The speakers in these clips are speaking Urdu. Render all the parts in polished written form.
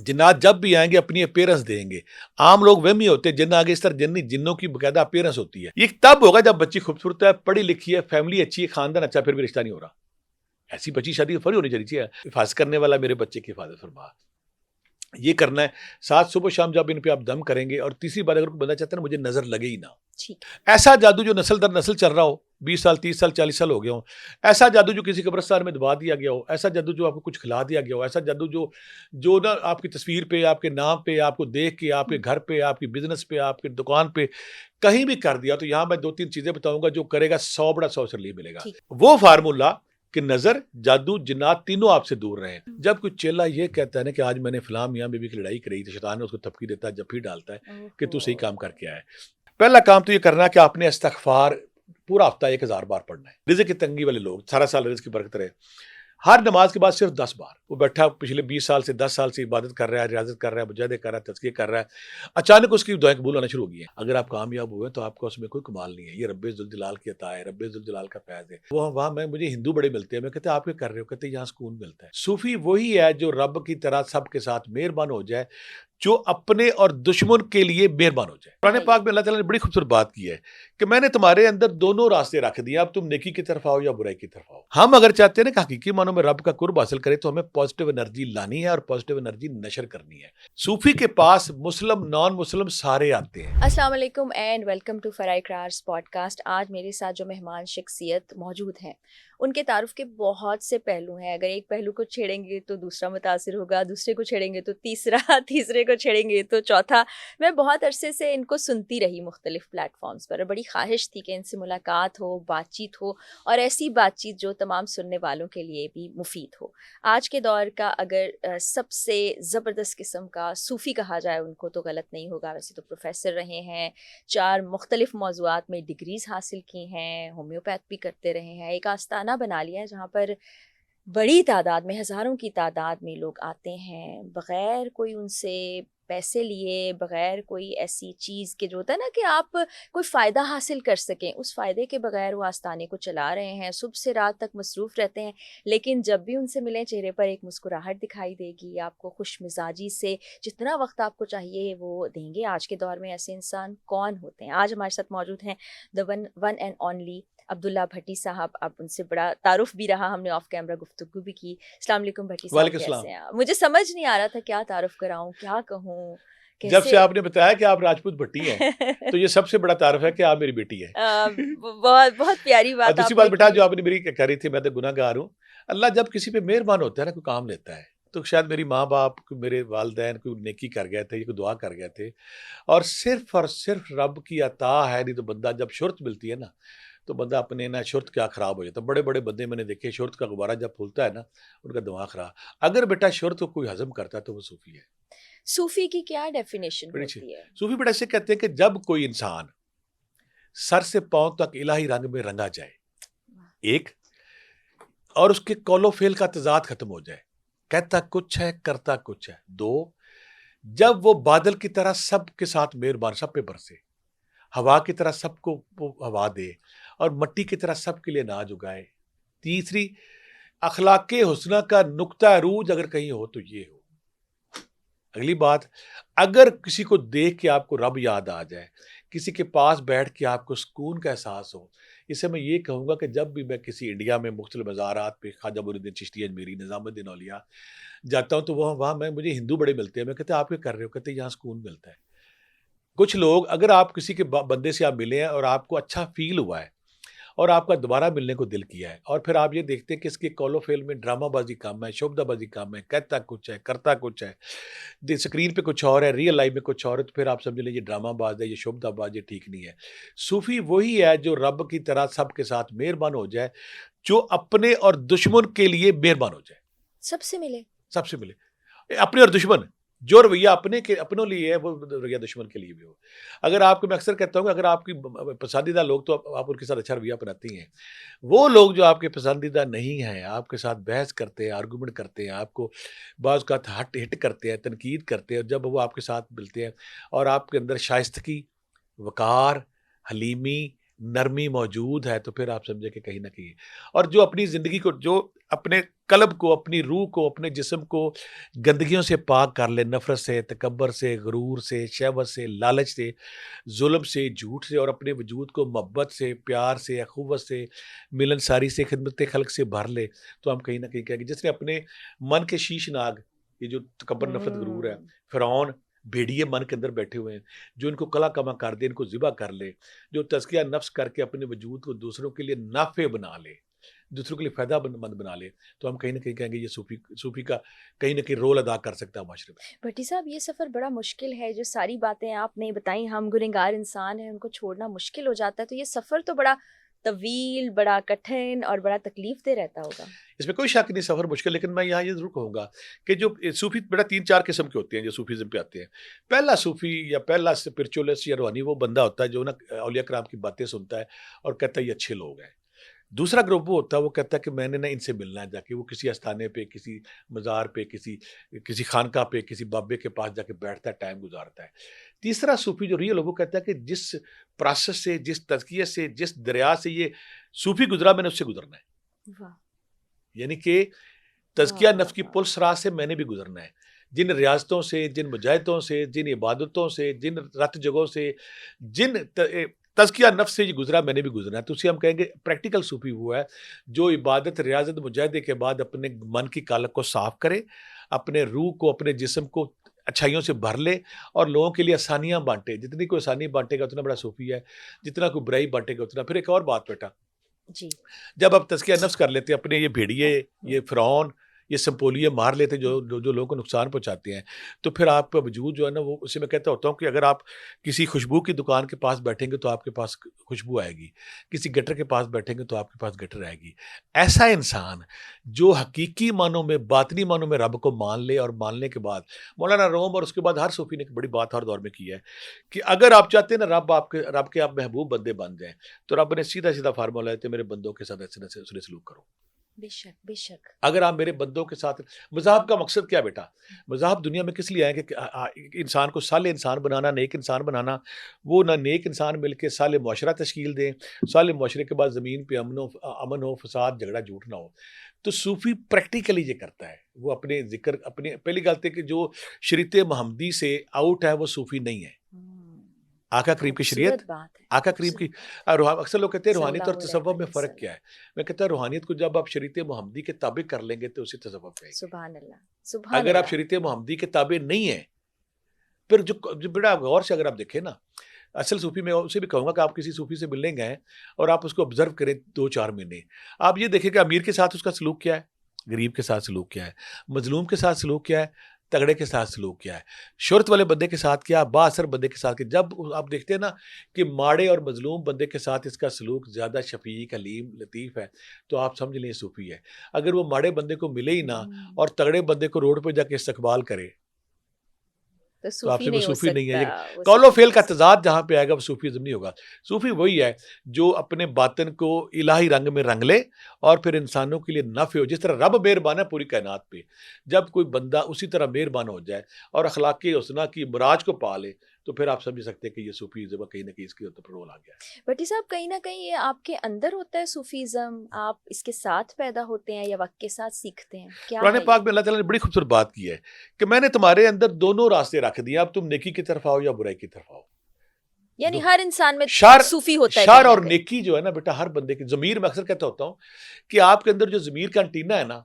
جنات جب بھی آئیں گے اپنی اپیرنس دیں گے. عام لوگ وہمی ہوتے ہیں، جن آگے اس طرح جنوں کی باقاعدہ اپیرنس ہوتی ہے. یہ تب ہوگا جب بچی خوبصورت ہے، پڑھی لکھی ہے، فیملی اچھی ہے، خاندان اچھا، پھر بھی رشتہ نہیں ہو رہا. ایسی بچی شادی فوری ہونی چاہیے. حفاظت کرنے والا میرے بچے کی حفاظت فرما. یہ کرنا ہے. ساتھ صبح شام جب ان پہ آپ دم کریں گے. اور تیسری بات، اگر کوئی بندہ چاہتا ہے نا مجھے نظر لگے ہی نہ، ایسا جادو جو نسل در نسل چل رہا ہو، 20 سال 30 سال 40 سال ہو گیا ہو، ایسا جادو جو کسی قبرستان میں دبا دیا گیا ہو، ایسا جادو جو آپ کو کچھ کھلا دیا گیا ہو، ایسا جادو جو نا آپ کی تصویر پہ، آپ کے نام پہ، آپ کو دیکھ کے، آپ کے گھر پہ، آپ کی بزنس پہ، آپ کی دکان پہ کہیں بھی کر دیا، تو یہاں میں 2-3 چیزیں بتاؤں گا جو کرے گا 100 بڑا 100 سے لیے ملے گا. وہ فارمولا کہ نظر، جادو، جنات تینوں آپ سے دور رہیں. جب کوئی چیلا یہ کہتا ہے نا کہ آج میں نے فلاں میاں بیوی کی لڑائی کری، تو شیطان نے اس کو تھپکی دیتا ہے، جب ڈالتا ہے کہ تو صحیح کام کر کے آئے. پہلا کام تو یہ کرنا ہے کہ آپ نے استغفار پورا ہفتہ 1000 بار پڑھنا ہے. رزق کی تنگی والے لوگ سارا سال رزق کی برکت رہے، ہر نماز کے بعد صرف 10 بار. وہ بیٹھا پچھلے 20 سال سے 10 سال سے عبادت کر رہا ہے، ریاضت کر رہا ہے، مجاہدے کر رہا ہے، تزکیہ کر رہا ہے، اچانک اس کی دعائیں قبول ہونا شروع ہو گئی ہیں. اگر آپ کامیاب ہوئے تو آپ کا اس میں کوئی کمال نہیں ہے، یہ رب ذوالجلال کی عطا ہے، رب ذوالجلال کا فیض ہے. وہاں میں مجھے ہندو بڑے ملتے ہیں، میں کہتے ہیں آپ کیا کر رہے ہو؟ کہتے ہیں یہاں سکون ملتا ہے. صوفی وہی ہے جو رب کی طرح سب کے ساتھ مہربان ہو جائے، جو اپنے اور دشمن کے لیے مہربان ہو جائے. قرآن پاک میں اللہ تعالیٰ نے بڑی خوبصورت بات کی ہے کہ میں نے تمہارے اندر دونوں راستے رکھ دیے، اب تم نیکی کی طرف آؤ یا برائی کی طرف آؤ. ہم اگر چاہتے ہیں نا کہ حقیقی معنوں میں رب کا قرب حاصل کرے تو ہمیں پازیٹیو انرجی لانی ہے اور پازیٹیو انرجی نشر کرنی ہے. صوفی کے پاس مسلم نان مسلم سارے آتے ہیں. السلام علیکم اینڈ ویلکم ٹو فرائے کرارز پوڈ کاسٹ. آج میرے ساتھ جو مہمان شخصیت موجود ہیں ان کے تعارف کے بہت سے پہلو ہیں. اگر ایک پہلو کو چھیڑیں گے تو دوسرا متاثر ہوگا، دوسرے کو چھیڑیں گے تو تیسرا، تیسرے کو چھیڑیں گے تو چوتھا. میں بہت عرصے سے ان کو سنتی رہی مختلف پلیٹ فارمز پر، بڑی خواہش تھی کہ ان سے ملاقات ہو، بات چیت ہو، اور ایسی بات چیت جو تمام سننے والوں کے لیے بھی مفید ہو. آج کے دور کا اگر سب سے زبردست قسم کا صوفی کہا جائے ان کو تو غلط نہیں ہوگا. ویسے تو پروفیسر رہے ہیں، 4 مختلف موضوعات میں ڈگریز حاصل کی ہیں، ہومیوپیتھ بھی کرتے رہے ہیں، ایک آستانہ بنا لیا ہے جہاں پر بڑی تعداد میں، ہزاروں کی تعداد میں لوگ آتے ہیں بغیر کوئی ان سے پیسے لیے، بغیر کوئی ایسی چیز کے جو ہوتا ہے نا کہ آپ کوئی فائدہ حاصل کر سکیں، اس فائدے کے بغیر وہ آستانے کو چلا رہے ہیں. صبح سے رات تک مصروف رہتے ہیں، لیکن جب بھی ان سے ملیں چہرے پر ایک مسکراہٹ دکھائی دے گی. آپ کو خوش مزاجی سے جتنا وقت آپ کو چاہیے وہ دیں گے. آج کے دور میں ایسے انسان کون ہوتے ہیں؟ آج ہمارے ساتھ موجود ہیں دا ون اینڈ اونلی عبداللہ بھٹی صاحب. اب ان سے بڑا تعارف بھی رہا، ہم نے آف کیمرہ گفتگو بھی کی. السلام علیکم بھٹی صاحب، کیسے ہیں آپ؟ مجھے سمجھ نہیں آ رہا تھا کیا تعارف کراؤں، کیا کہوں. جب سے آپ نے بتایا کہ آپ راجپوت بھٹی ہیں تو یہ سب سے بڑا تعارف ہے کہ آپ میری بیٹی ہے. بہت بہت پیاری بات. دوسری بات بیٹا جو آپ نے میری کہہ رہی تھی، میں تو گناہ گار ہوں. اللہ جب کسی پہ مہربان ہوتا ہے نا، کوئی کام لیتا ہے، تو شاید میری ماں باپ، میرے والدین کوئی نیکی کر گئے تھے، کوئی دعا کر گئے تھے، اور صرف رب کی عطا ہے. نہیں تو بندہ جب شرط ملتی ہے نا تو بندہ اپنے نا شرط کیا خراب ہو جاتا ہے. بڑے بڑے بندے میں نے دیکھے، شرط کا غبارہ جب پھولتا ہے نا ان کا دماغ خراب. اگر بیٹا شرط کو کوئی ہضم کرتا ہے تو وہ صوفی ہے. صوفی کی کیا ڈیفینیشن ہوتی ہے؟ صوفی بیٹا سے کہتے ہیں کہ جب کوئی انسان سر سے پاؤں تک الہی رنگ میں رنگا جائے، ایک، اور اس کے قول و فعل کا تضاد ختم ہو جائے، کہتا کچھ ہے کرتا کچھ ہے. دو، جب وہ بادل کی طرح سب کے ساتھ مہربان، سب پہ برسے، ہوا کی طرح سب کو ہوا دے، اور مٹی کی طرح سب کے لیے اناج اگائے. تیسری، اخلاق حسنہ کا نقطہ عروج اگر کہیں ہو تو یہ ہو. اگلی بات، اگر کسی کو دیکھ کے آپ کو رب یاد آ جائے، کسی کے پاس بیٹھ کے آپ کو سکون کا احساس ہو. اسے میں یہ کہوں گا کہ جب بھی میں کسی انڈیا میں مختلف مزارات پہ، خواجہ معین الدین چشتی اجمیری، نظام الدین اولیاء جاتا ہوں تو وہاں مجھے ہندو بڑے ملتے ہیں. میں کہتے ہیں آپ کیا کر رہے ہو؟ کہتے ہیں یہاں سکون ملتا ہے. کچھ لوگ، اگر آپ کسی کے بندے سے آپ ملے ہیں اور آپ کو اچھا فیل ہوا ہے اور آپ کا دوبارہ ملنے کو دل کیا ہے، اور پھر آپ یہ دیکھتے ہیں کہ اس کے قول و فعل میں ڈرامہ بازی کم ہے، شوبدہ بازی کم ہے، کہتا کچھ ہے کرتا کچھ ہے، سکرین پہ کچھ اور ہے، ریئل لائف میں کچھ اور ہے، تو پھر آپ سمجھ لیں یہ ڈرامہ باز ہے، یہ شوبدہ باز، یہ ٹھیک نہیں ہے. صوفی وہی ہے جو رب کی طرح سب کے ساتھ مہربان ہو جائے، جو اپنے اور دشمن کے لیے مہربان ہو جائے. سب سے ملے اپنے اور دشمن، جو رویہ اپنوں لیے ہے وہ رویہ دشمن کے لیے بھی ہو. اگر آپ کو، میں اکثر کہتا ہوں کہ اگر آپ کی پسندیدہ لوگ تو آپ ان کے ساتھ اچھا رویہ اپناتی ہیں. وہ لوگ جو آپ کے پسندیدہ نہیں ہیں، آپ کے ساتھ بحث کرتے ہیں، آرگومنٹ کرتے ہیں، آپ کو بعض کا ہٹ کرتے ہیں، تنقید کرتے ہیں، جب وہ آپ کے ساتھ ملتے ہیں اور آپ کے اندر شائستگی، وقار، حلیمی، نرمی موجود ہے تو پھر آپ سمجھیں کہ کہیں نہ کہیں، اور جو اپنی زندگی کو، جو اپنے قلب کو، اپنی روح کو، اپنے جسم کو گندگیوں سے پاک کر لے، نفرت سے، تکبر سے، غرور سے، شہوت سے، لالچ سے، ظلم سے، جھوٹ سے، اور اپنے وجود کو محبت سے، پیار سے، اخوت سے، ملنساری سے، خدمت خلق سے بھر لے، تو ہم کہیں نہ کہیں کہیں گے جس نے اپنے من کے شیش ناگ، یہ جو تکبر نفرت غرور ہے، فرعون، بھیڑیے من کے اندر بیٹھے ہوئے ہیں، جو ان کو کلا کما کر دے، ان کو ذبح کر لے، جو تزکیہ نفس کر کے اپنے وجود کو دوسروں کے لیے نافع بنا لے، دوسروں کے لیے فائدہ مند بنا لے، تو ہم کہیں نہ کہیں کہیں گے یہ صوفی کا کہیں نہ کہیں رول ادا کر سکتا ہے معاشرے میں۔ بھٹی صاحب یہ سفر بڑا مشکل ہے، جو ساری باتیں آپ نے بتائیں، ہم گنہگار انسان ہیں، ان کو چھوڑنا مشکل ہو جاتا ہے، تو یہ سفر تو بڑا طویل، بڑا کٹھن اور بڑا تکلیف دہ رہتا ہوگا۔ اس میں کوئی شک نہیں، سفر مشکل، لیکن میں یہاں یہ ضرور کہوں گا کہ جو صوفی بیٹا 3-4 قسم کے ہوتے ہیں جو صوفیزم پہ آتے ہیں۔ پہلا صوفی یا پہلا اسپرچولسٹ یا روحانی وہ بندہ ہوتا ہے جو نا اولیاء کرام کی باتیں سنتا ہے اور کہتا ہے یہ اچھے لوگ ہیں۔ دوسرا گروپ وہ ہوتا ہے، وہ کہتا ہے کہ میں نے نا ان سے ملنا ہے جا کے، وہ کسی آستانے پہ، کسی مزار پہ، کسی خانقاہ پہ، کسی بابے کے پاس جا کے بیٹھتا ہے، ٹائم گزارتا ہے۔ تیسرا صوفی جو ریئل ہے وہ کہتا ہے کہ جس پروسیس سے، جس تزکیے سے، جس دریا سے یہ صوفی گزرا، میں نے اس سے گزرنا ہے، واہ یعنی کہ تزکیہ واہ نفس کی پلس راہ سے میں نے بھی گزرنا ہے، جن ریاضتوں سے، جن مجاہدوں سے، جن عبادتوں سے، جن رت جگہوں سے، جن تزکیہ نفس سے یہ گزرا، میں نے بھی گزرنا ہے۔ تو اسے ہم کہیں گے پریکٹیکل صوفی وہ ہے جو عبادت، ریاضت، مجاہدے کے بعد اپنے من کی کالک کو صاف کرے، اپنے روح کو، اپنے جسم کو اچھائیوں سے بھر لے اور لوگوں کے لیے آسانیاں بانٹے۔ جتنی کوئی آسانی بانٹے گا اتنا بڑا صوفی ہے، جتنا کوئی برائی بانٹے گا اتنا۔ پھر ایک اور بات بیٹا، جی جب آپ تزکیہ نفس کر لیتے ہیں، اپنے یہ بھیڑیے، یہ فرعون، یہ سمپولیے مار لیتے جو لوگوں کو نقصان پہنچاتے ہیں، تو پھر آپ کا وجود جو ہے نا، وہ اسے میں کہتا ہوتا ہوں کہ اگر آپ کسی خوشبو کی دکان کے پاس بیٹھیں گے تو آپ کے پاس خوشبو آئے گی، کسی گٹر کے پاس بیٹھیں گے تو آپ کے پاس گٹر آئے گی۔ ایسا انسان جو حقیقی معنوں میں، باطنی معنوں میں رب کو مان لے، اور ماننے کے بعد مولانا روم اور اس کے بعد ہر صوفی نے ایک بڑی بات ہر دور میں کی ہے کہ اگر آپ چاہتے ہیں نا رب کے آپ محبوب بندے بن جائیں، تو رب نے سیدھا سیدھا فارمولا ہے کہ میرے بندوں کے ساتھ ایسے سلوک کرو۔ بے شک بے شک۔ اگر آپ میرے بندوں کے ساتھ، مذہب کا مقصد کیا بیٹا؟ مذہب دنیا میں کس لیے آئے کہ انسان کو صالح انسان بنانا، نیک انسان بنانا۔ وہ نہ نیک انسان مل کے صالح معاشرہ تشکیل دیں، صالح معاشرے کے بعد زمین پہ امن ہو، فساد، جھگڑا جھوٹ نہ ہو۔ تو صوفی پریکٹیکلی یہ کرتا ہے، وہ اپنے ذکر، اپنے پہلی غلطی کہ جو شریعت محمدی سے آؤٹ ہے وہ صوفی نہیں ہے۔ آقا کریم کی شریعت، خوبصورت بات ہے، آقا کریم کی اکثر لوگ کہتے ہیں صلی روحانیت اور اللہ تصوف علیہ میں فرق وسلم۔ کیا ہے؟ میں کہتا ہوں روحانیت کو جب آپ شریعت محمدی کے تابع کر لیں گے تو اسی تصوف کہیں گے۔ سبحان اللہ سبحان اگر آپ اللہ۔ شریعت محمدی کے تابع نہیں ہیں، پھر جو بڑا غور سے اگر آپ دیکھیں نا، اصل صوفی میں اسے بھی کہوں گا کہ آپ کسی صوفی سے ملنے گئے اور آپ اس کو آبزرو کریں 2-4 مہینے، آپ یہ دیکھیں کہ امیر کے ساتھ اس کا سلوک کیا ہے، غریب کے ساتھ سلوک کیا ہے، مظلوم کے ساتھ سلوک کیا ہے، تگڑے کے ساتھ سلوک کیا ہے، شہرت والے بندے کے ساتھ کیا، با اثر بندے کے ساتھ کیا۔ جب آپ دیکھتے ہیں نا کہ ماڑے اور مظلوم بندے کے ساتھ اس کا سلوک زیادہ شفیق، حلیم، لطیف ہے، تو آپ سمجھ لیں صوفی ہے۔ اگر وہ ماڑے بندے کو ملے ہی نہ اور تگڑے بندے کو روڈ پہ جا کے استقبال کرے تو آپ سے وہ نہیں ہو صوفی نہیں ہے۔ سکتا، وہ قول و صوفی فعل کا نہیں ہو تضاد جہاں پہ آئے گا وہ صوفیزم نہیں ہوگا۔ صوفی وہی ہے جو اپنے باطن کو الہی رنگ میں رنگ لے اور پھر انسانوں کے لیے نفع ہو، جس طرح رب مہربان ہے پوری کائنات پہ، جب کوئی بندہ اسی طرح مہربان ہو جائے اور اخلاقی حسنہ کی مراج کو پا لے، تو پھر آپ سمجھ سکتے ہیں کہ یہ صوفیزم کہیں نہ کہیں اس کے اوپر رول آ گیا ہے۔ بٹی صاحب کہیں نہ کہیں یہ آپ کے اندر ہوتا ہے صوفیزم، آپ اس کے ساتھ پیدا ہوتے ہیں یا وقت کے ساتھ سیکھتے ہیں، کیا قرآن ہے پاک یہ؟ میں اللہ تعالیٰ نے بڑی خوبصورت بات کی ہے کہ میں نے تمہارے اندر دونوں راستے رکھ دیے، اب تم نیکی کی طرف آؤ یا برائی کی طرف آؤ۔ یعنی ہر انسان میں شر صوفی ہوتا ہے شر کہیں اور نہ کہیں۔ نیکی جو ہے نا بیٹا ہر بندے کی ضمیر، میں اکثر کہتا ہوتا ہوں کہ آپ کے اندر جو ضمیر کا انٹینا ہے نا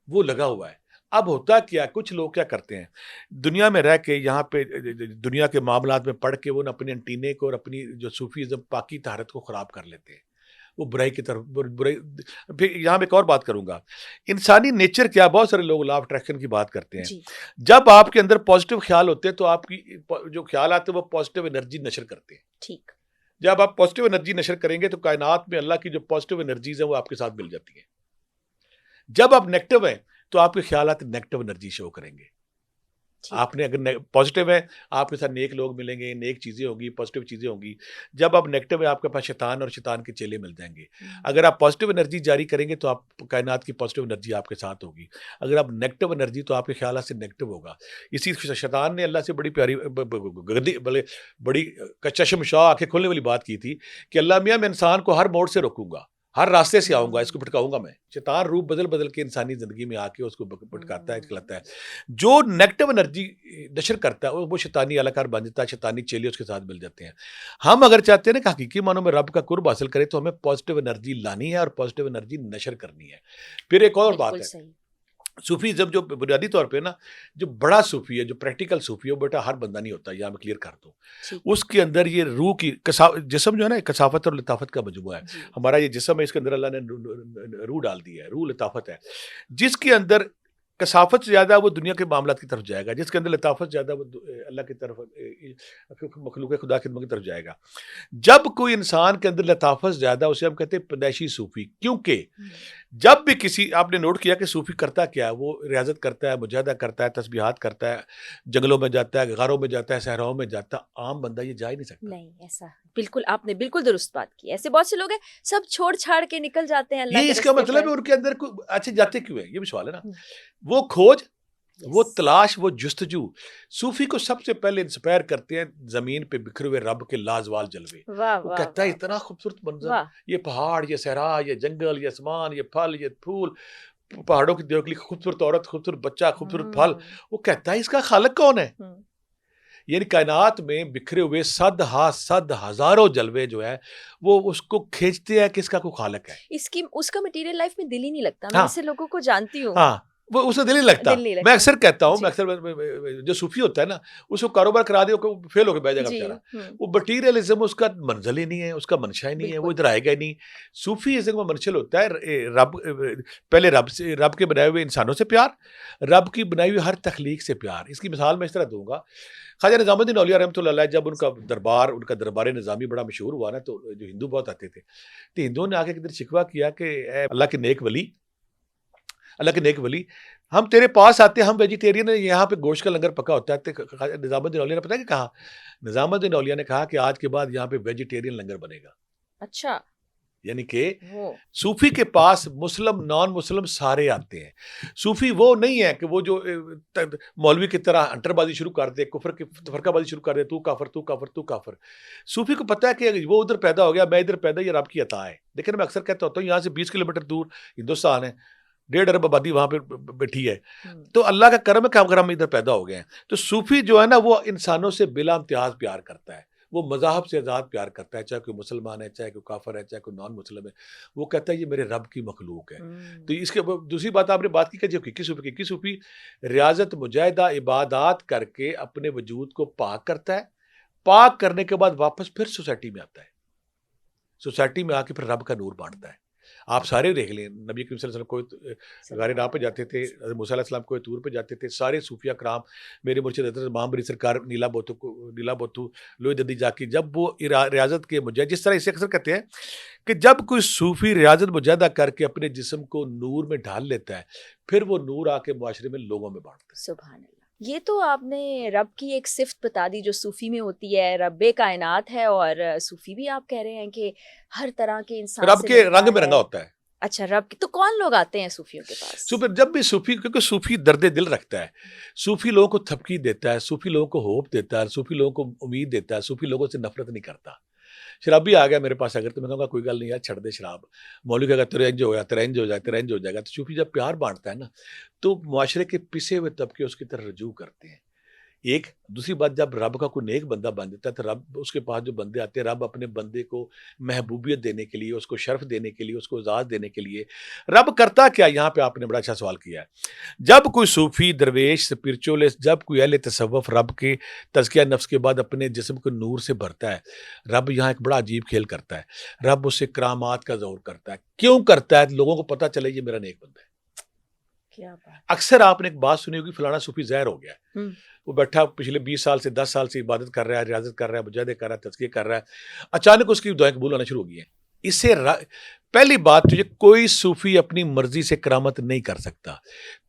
وہ لگا ہوا ہے۔ اب ہوتا کیا، کچھ لوگ کیا کرتے ہیں دنیا میں رہ کے، یہاں پہ دنیا کے معاملات میں پڑھ کے وہ اپنے انٹینے کو اور اپنی جو صوفیزم پاکی طہارت کو خراب کر لیتے ہیں، وہ برائی کی طرف برائی۔ پھر یہاں میں ایک اور بات کروں گا، انسانی نیچر کیا، بہت سارے لوگ لا آف اٹریکشن کی بات کرتے ہیں۔ جی جب آپ کے اندر پازیٹیو خیال ہوتے ہیں تو آپ کی جو خیال آتے ہیں وہ پازیٹیو انرجی نشر کرتے ہیں۔ ٹھیک۔ جب آپ پازیٹیو انرجی نشر کریں گے تو کائنات میں اللہ کی جو پازیٹیو انرجیز ہیں وہ آپ کے ساتھ مل جاتی ہیں۔ جب آپ نیگیٹو ہیں تو آپ کے خیالات نیگیٹو انرجی شو کریں گے۔ آپ نے اگر پازیٹیو ہے آپ کے ساتھ نیک لوگ ملیں گے, نیک چیزیں ہوں گی, پازیٹیو چیزیں ہوں گی. جب آپ نیگیٹو ہے آپ کے پاس شیطان اور شیطان کے چیلے مل جائیں گے. اگر آپ پازیٹیو انرجی جاری کریں گے تو آپ کائنات کی پازیٹیو انرجی آپ کے ساتھ ہوگی. اگر آپ نیگیٹو انرجی تو آپ کے خیالات سے نیگیٹو ہوگا. اسی شیطان نے اللہ سے بڑی پیاری گندی بڑی چشم شاہ آنکھیں کھولنے والی بات کی تھی کہ اللہ میاں میں انسان کو ہر موڑ سے روکوں گا, ہر راستے سے آؤں گا, اس کو پھٹکاؤں گا میں. شیطان روپ بدل بدل کے انسانی زندگی میں آ کے اس کو پھٹکاتا ہے, کھلاتا ہے. جو نیگیٹو انرجی نشر کرتا ہے وہ شیطانی اہلکار بن جاتا ہے, شیطانی چیلے اس کے ساتھ مل جاتے ہیں. ہم اگر چاہتے ہیں نا کہ حقیقی معنوں میں رب کا قرب حاصل کرے تو ہمیں پازیٹیو انرجی لانی ہے اور پازیٹیو انرجی نشر کرنی ہے. پھر ایک اور بات ہے, صوفیزم جو بنیادی طور پہ نا جو بڑا صوفی ہے, جو پریکٹیکل صوفی ہے, وہ بیٹا ہر بندہ نہیں ہوتا, یہاں میں کلیئر کر دوں. اس کے اندر یہ روح کی جسم جو ہے نا کثافت اور لطافت کا مجموعہ ہے. ہمارا یہ جسم ہے, اس کے اندر اللہ نے روح ڈال دی ہے, روح لطافت ہے. جس کے اندر کثافت زیادہ وہ دنیا کے معاملات کی طرف جائے گا, جس کے اندر لطافت زیادہ وہ اللہ کی طرف مخلوق خدا کی خدمت کی طرف جائے گا. جب کوئی انسان کے اندر لطافت زیادہ اسے ہم کہتے ہیں پیدائشی صوفی. کیونکہ جب بھی کسی آپ نے نوٹ کیا کہ صوفی کرتا کیا ہے, وہ ریاضت کرتا ہے, مجاہدہ کرتا ہے, تسبیحات کرتا ہے, جنگلوں میں جاتا ہے, غاروں میں جاتا ہے, صحراؤں میں جاتا ہے. عام بندہ یہ جا ہی نہیں سکتا. نہیں ایسا بالکل آپ نے بالکل درست بات کی. ایسے بہت سے لوگ ہیں سب چھوڑ چھاڑ کے نکل جاتے ہیں اللہ یہ کے اس کا راستے مطلب پر. ہے ان کے اندر اچھے جاتے کیوں ہے, یہ بھی سوال ہے نا. وہ کھوج, وہ تلاش, وہ جستجو. صوفی کو سب سے پہلے انسپائر کرتے ہیں زمین پہ بکھرے ہوئے رب کے لازوال جلوے. وہ کہتا ہے اتنا خوبصورت منظر, یہ پہاڑ, یہ صحرا, یہ جنگل, یہ آسمان, یہ پھل, یہ پھول, پہاڑوں کی دیکھ لی خوبصورت عورت, خوبصورت بچہ, خوبصورت پھل. وہ کہتا ہے اس کا خالق کون ہے؟ یعنی کائنات میں بکھرے ہوئے صد ہزاروں جلوے جو ہے وہ اس کو کھینچتے ہیں کہ اس کا کوئی خالق ہے. اس کا مٹیریل لائف میں دل ہی نہیں لگتا. میں ایسے لوگوں کو جانتی ہوں. ہاں, وہ اسے دل نہیں لگتا. میں اکثر کہتا ہوں, جو صوفی ہوتا ہے نا اس کو کاروبار کرا دے فیل ہو کے بیٹھ جائے گا بیچارہ. وہ مٹیریلزم اس کا منزل ہی نہیں ہے, اس کا منشا ہی نہیں ہے, وہ ادھر آئے گا ہی نہیں. صوفیزم کا منشل ہوتا ہے رب, پہلے رب کے بنائے ہوئے انسانوں سے پیار, رب کی بنائی ہوئی ہر تخلیق سے پیار. اس کی مثال میں اس طرح دوں گا. خواجہ نظام الدین اولیاء رحمۃ اللہ علیہ, جب ان کا دربار نظامی بڑا مشہور ہوا نا, تو جو ہندو بہت آتے تھے, تو ہندوؤں نے آ کے کدھر شکوہ کیا کہ اے اللہ کے نیک ولی, ہم تیرے پاس آتے ہیں, ہم ویجیٹیرین ہیں, یہاں پہ گوشت کا لنگر پکا ہوتا ہے. نظام الدین اولیاء نے پتہ ہے کہ کہا, نظام الدین اولیاء نے کہا کہ آج کے بعد یہاں پہ ویجیٹیرین لنگر بنے گا. اچھا, یعنی کہ صوفی کے پاس مسلم نان مسلم سارے آتے ہیں. صوفی وہ نہیں ہے کہ وہ جو مولوی کی طرح انٹر بازی شروع کر دے, کفر کی فرقہ بازی شروع کر دے, تو کافر. صوفی کو پتہ ہے کہ وہ ادھر پیدا ہو گیا, میں ادھر پیدا, یہ رب کی عطا ہے. لیکن میں اکثر کہتا ہوتا ہوں یہاں سے 20 کلومیٹر دور ہندوستان ہے, 1.5 ارب آبادی وہاں پہ بیٹھی ہے, تو اللہ کا کرم ہے کہ ہم ادھر پیدا ہو گئے ہیں. تو صوفی جو ہے نا وہ انسانوں سے بلا امتیاز پیار کرتا ہے, وہ مذاہب سے آزاد پیار کرتا ہے, چاہے کوئی مسلمان ہے, چاہے کوئی کافر ہے, چاہے کوئی نان مسلم ہے. وہ کہتا ہے یہ میرے رب کی مخلوق ہے. تو اس کے دوسری بات آپ نے بات کی کہ جو حقیقی صوفی ریاضت, مجاہدہ, عبادات کر کے اپنے وجود کو پاک کرتا ہے. پاک کرنے کے بعد واپس پھر سوسائٹی میں آتا ہے, سوسائٹی میں آ کے پھر رب کا نور بانٹتا ہے. آپ سارے دیکھ لیں, نبی کریم صلی اللہ علیہ وسلم کوئی غار حرا پہ جاتے تھے, موسیٰ علیہ السلام کوئی طور پہ جاتے تھے, سارے صوفیہ کرام, میرے مرشد حضرت امام بری سرکار نیلا بوتو لوئی ددی جاکی, جب وہ ریاضت کے مجاہد, جس طرح اسے اکثر کہتے ہیں کہ جب کوئی صوفی ریاضت مجاہدہ کر کے اپنے جسم کو نور میں ڈھال لیتا ہے, پھر وہ نور آ کے معاشرے میں لوگوں میں بانٹتا ہے. سبحان اللہ. یہ تو آپ نے رب کی ایک صفت بتا دی جو صوفی میں ہوتی ہے, رب کائنات ہے, اور صوفی بھی آپ کہہ رہے ہیں کہ ہر طرح کے انسان رب کے رنگ میں رنگا ہوتا ہے. اچھا, رب کی تو کون لوگ آتے ہیں صوفیوں کے پاس؟ جب بھی صوفی, کیونکہ صوفی درد دل رکھتا ہے, صوفی لوگوں کو تھپکی دیتا ہے, صوفی لوگوں کو ہوپ دیتا ہے, صوفی لوگوں کو امید دیتا ہے, صوفی لوگوں سے نفرت نہیں کرتا. شرابی آ گیا میرے پاس اگر, تو میں کہوں گا کوئی گل نہیں یار, چھڑ دے شراب. مولوی کہے گا ترنج ہو جائے گا. تو صوفی جب پیار بانٹتا ہے نا, تو معاشرے کے پسے ہوئے طبقے اس کی طرف رجوع کرتے ہیں. ایک دوسری بات, جب رب کا کوئی نیک بندہ بن دیتا ہے تو رب, اس کے پاس جو بندے آتے ہیں, رب اپنے بندے کو محبوبیت دینے کے لیے, اس کو شرف دینے کے لیے, اس کو اعزاز دینے کے لیے رب کرتا کیا؟ یہاں پہ آپ نے بڑا اچھا سوال کیا ہے. جب کوئی صوفی, درویش, اسپرچولسٹ, جب کوئی اہل تصوف رب کے تزکیہ نفس کے بعد اپنے جسم کو نور سے بھرتا ہے, رب یہاں ایک بڑا عجیب کھیل کرتا ہے. رب اس سے کرامات کا ظہور کرتا ہے. کیوں کرتا ہے؟ لوگوں کو پتہ چلے یہ میرا نیک بندہ ہے. اکثر آپ نے ایک بات سنی ہوگی, فلانا صوفی ظاہر ہو گیا ہے, وہ بیٹھا پچھلے 20 سال سے 10 سال سے عبادت کر رہا ہے, ریاضت کر رہا ہے, مجاہدے کر رہا ہے, تزکیہ کر رہا ہے, اچانک اس کی دعائیں قبول ہونا شروع ہو گئی ہیں. اس سے پہلی بات تو یہ کوئی صوفی اپنی مرضی سے کرامت نہیں کر سکتا,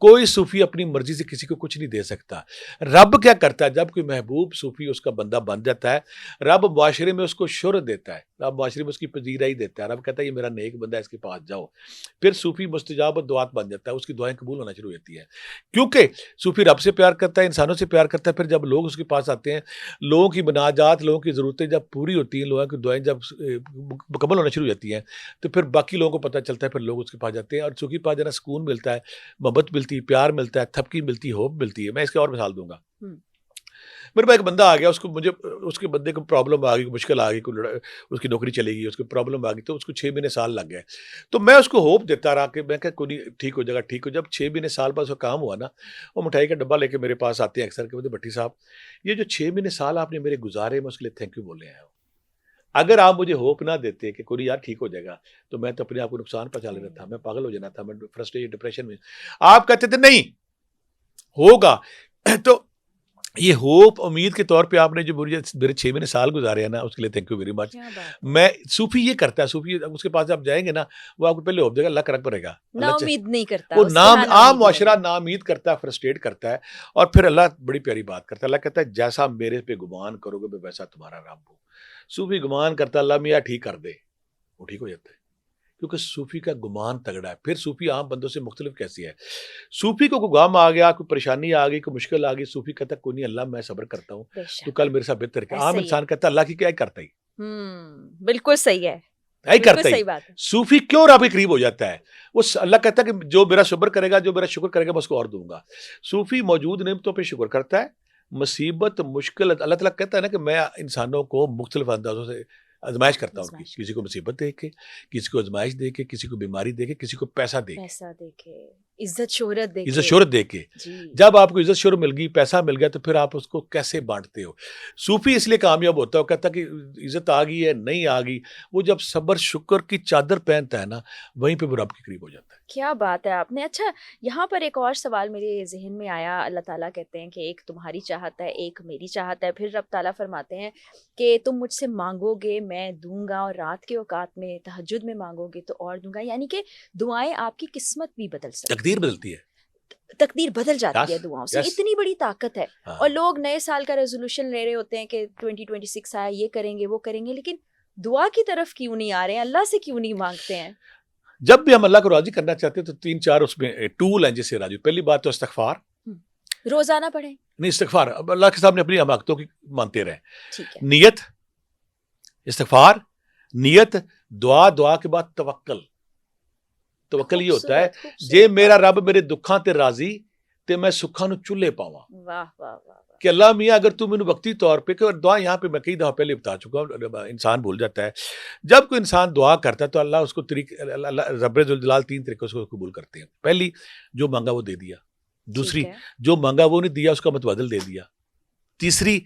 کوئی صوفی اپنی مرضی سے کسی کو کچھ نہیں دے سکتا. رب کیا کرتا ہے, جب کوئی محبوب صوفی اس کا بندہ بن جاتا ہے, رب معاشرے میں اس کو شہرت دیتا ہے, رب معاشرے میں اس کی پذیرائی دیتا ہے, رب کہتا ہے یہ میرا نیک بندہ ہے, اس کے پاس جاؤ. پھر صوفی مستجاب دعات بن جاتا ہے, اس کی دعائیں قبول ہونا شروع ہوتی ہیں, کیونکہ صوفی رب سے پیار کرتا ہے, انسانوں سے پیار کرتا ہے. پھر جب لوگ اس کے پاس آتے ہیں, لوگوں کی مناجات, لوگوں کی ضرورتیں جب پوری ہوتی ہیں, لوگوں کی دعائیں جب مکمل ہونا شروع ہو جاتی ہیں, تو پھر باقی لوگوں کو پتہ چلتا ہے, پھر لوگ اس کے پاس جاتے ہیں, اور صوفی کے پاس جانا سکون ملتا ہے, محبت ملتی ہے, پیار ملتا ہے, تھپکی ملتی ہے, ہوپ ملتی ہے. میں اس کی اور مثال دوں گا. میرے پاس ایک بندہ آ گیا, اس کو مجھے اس کے بندے کو پرابلم آ گئی, مشکل آ گئی, اس کی نوکری چلے گی, اس کو پرابلم آ گئی, تو اس کو 6 مہینے سال لگ گئے. تو میں اس کو ہوپ دیتا رہا کہ میں کہ کوئی نہیں, ٹھیک ہو جائے گا, ٹھیک ہو. جب 6 مہینے سال بعد اس کا کام ہوا نا, وہ مٹھائی کا ڈبہ لے کے میرے پاس آتے ہیں اکثر, کہ بھٹی صاحب یہ جو 6 مہینے سال آپ نے میرے گزارے, میں اس کے لیے تھینک یو بولے ہیں. اگر آپ مجھے ہوپ نہ دیتے کہ کوئی یار ٹھیک ہو جائے گا, تو میں تو اپنے آپ کو نقصان پہنچا لینا تھا, میں پاگل ہو جانا تھا, میں فرسٹریشن ڈپریشن میں. آپ کہتے تھے نہیں ہوگا. تو یہ ہوپ امید کے طور پہ آپ نے جو میرے 6 مہینے سال گزارے ہیں نا, اس کے لیے تھینک یو ویری مچ. میں صوفی یہ کرتا ہے, صوفی اس کے پاس آپ جائیں گے نا, وہ آپ کو پہلے ہوپ دے گا, اللہ کرک پڑے گا, نا امید نہیں کرتا, وہ عام معاشرہ نا امید کرتا ہے, فرسٹریٹ کرتا ہے. اور پھر اللہ بڑی پیاری بات کرتا ہے, اللہ کہتا ہے جیسا میرے پہ گمان کرو گے میں ویسا تمہارا رب ہوں. صوفی گمان کرتا ہے اللہ میاں ٹھیک کر دے, وہ ٹھیک ہو جاتا ہے, کیونکہ صوفی کا گمان تگڑا ہے. پھر صوفی عام بندوں سے مختلف کیسی ہے؟ صوفی کو کوئی غم آ گیا, کوئی پریشانی آ گئی, کوئی مشکل آ گئی, صوفی کہتا ہے کوئی نہیں اللہ میں صبر کرتا ہوں, تو کل میرے ساتھ بہتر کیا. عام انسان کہتا ہے اللہ کی کیا کرتا ہی, بالکل صحیح ہے, کرتا ہی. صوفی کیوں رب کے قریب ہو جاتا ہے؟ وہ اللہ کہتا ہے کہ جو میرا صبر کرے گا, جو میرا شکر کرے گا, میں اس کو اور دوں گا. صوفی موجود نعمتوں پہ شکر کرتا ہے, مصیبت مشکل اللہ تعالیٰ کہتا ہے نا کہ میں انسانوں کو مختلف اندازوں سے آزمائش کرتا ہوں, کسی کو مصیبت دے کے, کسی کو آزمائش دے کے, کسی کو بیماری دے کے, کسی کو پیسہ دے کے, عزت شہرت دے کے. جب آپ کو عزت شہرت مل گئی, پیسہ مل گیا, تو پھر آپ اس کو کیسے بانٹتے ہو؟ صوفی اس لیے کامیاب ہوتا ہے, وہ کہتا ہے کہ عزت آ گئی ہے نہیں آ گئی, وہ جب صبر شکر کی چادر پہنتا ہے نا, وہیں پہ وہ رب کے قریب ہو جاتا ہے. کیا بات ہے آپ نے. اچھا یہاں پر ایک اور سوال میرے ذہن میں آیا. اللہ تعالیٰ کہتے ہیں کہ ایک تمہاری چاہت ہے, ایک میری چاہت ہے. پھر رب تعالیٰ فرماتے ہیں کہ تم مجھ سے مانگو گے میں دوں گا, اور رات کے اوقات میں تہجد میں مانگو گے تو اور دوں گا. یعنی کہ دعائیں آپ کی قسمت بھی بدل سکتی, تقدیر بدلتی ہے, تقدیر بدل جاتی ہے دعاؤں سے. اتنی بڑی طاقت ہے. اور لوگ نئے سال کا ریزولوشن لے رہے ہوتے ہیں کہ 2026 آیا, یہ کریں گے وہ کریں گے, لیکن دعا کی طرف کیوں نہیں آ رہے ہیں, اللہ سے کیوں نہیں مانگتے ہیں؟ جب بھی ہم اللہ کو راضی کرنا چاہتے ہیں تو 3-4 اس میں ٹول ہیں جس سے راضی. پہلی بات تو استغفار, روزانہ پڑھیں. نہیں, استغفار اب اللہ کے سامنے اپنی حماقتوں کی مانتے رہیں. ٹھیک ہے. نیت, استغفار, نیت, دعا کے بعد توکل. توکل یہ ہوتا ہے جے میرا رب میرے دکھاں تے راضی تے میں سکھاں نو چولہے پاواں. واہ واہ واہ, کہ اللہ میاں اگر تو مینوں وقتی طور پہ, کہ دعا یہاں پہ میں کئی دفعہ پہلے بتا چکا ہوں, انسان بھول جاتا ہے. جب کوئی انسان دعا کرتا ہے تو اللہ اس کو رب ذوالجلال 3 طریقوں سے قبول کرتے ہیں. پہلی, جو مانگا وہ دے دیا. دوسری, جو مانگا وہ نہیں دیا اس کا متبادل دے دیا. تیسری,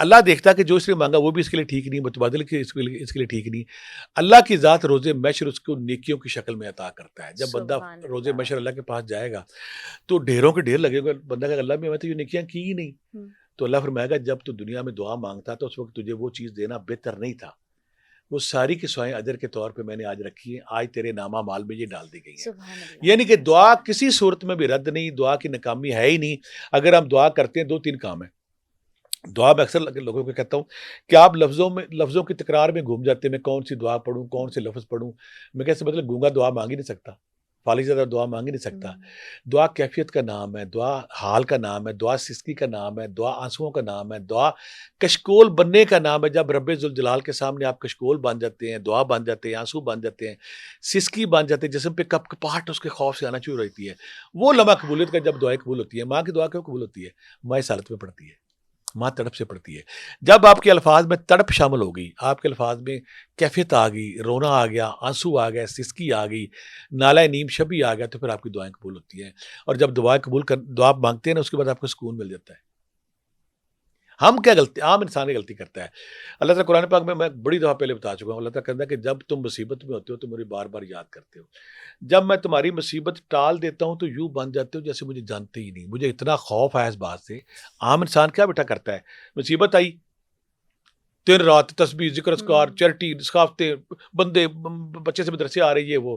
اللہ دیکھتا ہے کہ جو اس نے مانگا وہ بھی اس کے لیے ٹھیک نہیں, متبادل اس کے لیے ٹھیک نہیں. اللہ کی ذات روز محشر اس کو نیکیوں کی شکل میں عطا کرتا ہے. جب بندہ روز محشر اللہ کے پاس جائے گا تو ڈھیروں کے ڈھیر لگے گا. بندہ کہ اللہ میں تو یہ نیکیاں کی ہی نہیں. تو اللہ فرمائے گا جب تو دنیا میں دعا مانگتا تو اس وقت تجھے وہ چیز دینا بہتر نہیں تھا, وہ ساری کی سوائیں اجر کے طور پہ میں نے آج رکھی ہیں, آج تیرے نامہ مال میں یہ ڈال دی گئی ہیں. یعنی کہ دعا کسی صورت میں بھی رد نہیں, دعا کی ناکامی ہے ہی نہیں. اگر ہم دعا کرتے ہیں 2-3 کام ہیں. دعا میں اکثر لوگوں کو کہتا ہوں کہ آپ لفظوں کی تکرار میں گھوم جاتے ہیں, میں کون سی دعا پڑھوں, کون سے لفظ پڑھوں. میں کیسے مطلب گونگا دعا مانگ ہی نہیں سکتا, فالج زیادہ دعا مانگ ہی نہیں سکتا. دعا کیفیت کا نام ہے, دعا حال کا نام ہے, دعا سسکی کا نام ہے, دعا آنسوؤں کا نام ہے, دعا کشکول بننے کا نام ہے. جب رب ذوالجلال کے سامنے آپ کشکول بن جاتے ہیں, دعا بن جاتے ہیں, آنسو بن جاتے ہیں, سسکی بن جاتے ہیں, جسم پہ کپ کپاہٹ اس کے خوف سے آنا شروع رہتی ہے, وہ لمحہ قبولیت کا جب دعائیں قبول ہوتی ہے. ماں کی دعا کیوں قبول ہوتی ہے؟ ماں اس حالت میں پڑتی ہے, ماں تڑپ سے پڑتی ہے. جب آپ کے الفاظ میں تڑپ شامل ہو گئی, آپ کے الفاظ میں کیفیت آ گئی, رونا آ گیا, آنسو آ گیا, سسکی آ گئی, نالہ نیم شبی آ گیا, تو پھر آپ کی دعائیں قبول ہوتی ہیں. اور جب دعا مانگتے ہیں نا, اس کے بعد آپ کو سکون مل جاتا ہے. ہم کیا غلطی, عام انسان کی غلطی کرتا ہے. اللہ تعالیٰ قرآن پاک میں بڑی دفعہ پہلے بتا چکا ہوں, اللہ تعالیٰ کہتا ہے کہ جب تم مصیبت میں ہوتے ہو تو مجھے بار بار یاد کرتے ہو. جب میں تمہاری مصیبت ٹال دیتا ہوں تو یوں بن جاتے ہو جیسے مجھے جانتے ہی نہیں. مجھے اتنا خوف ہے اس بات سے. عام انسان کیا بیٹا کرتا ہے, مصیبت آئی, دن رات تسبیح ذکر اذکار ہوں۔ چیریٹی ثقافتیں بندے بچے سے مدرسے آ رہی ہے وہ.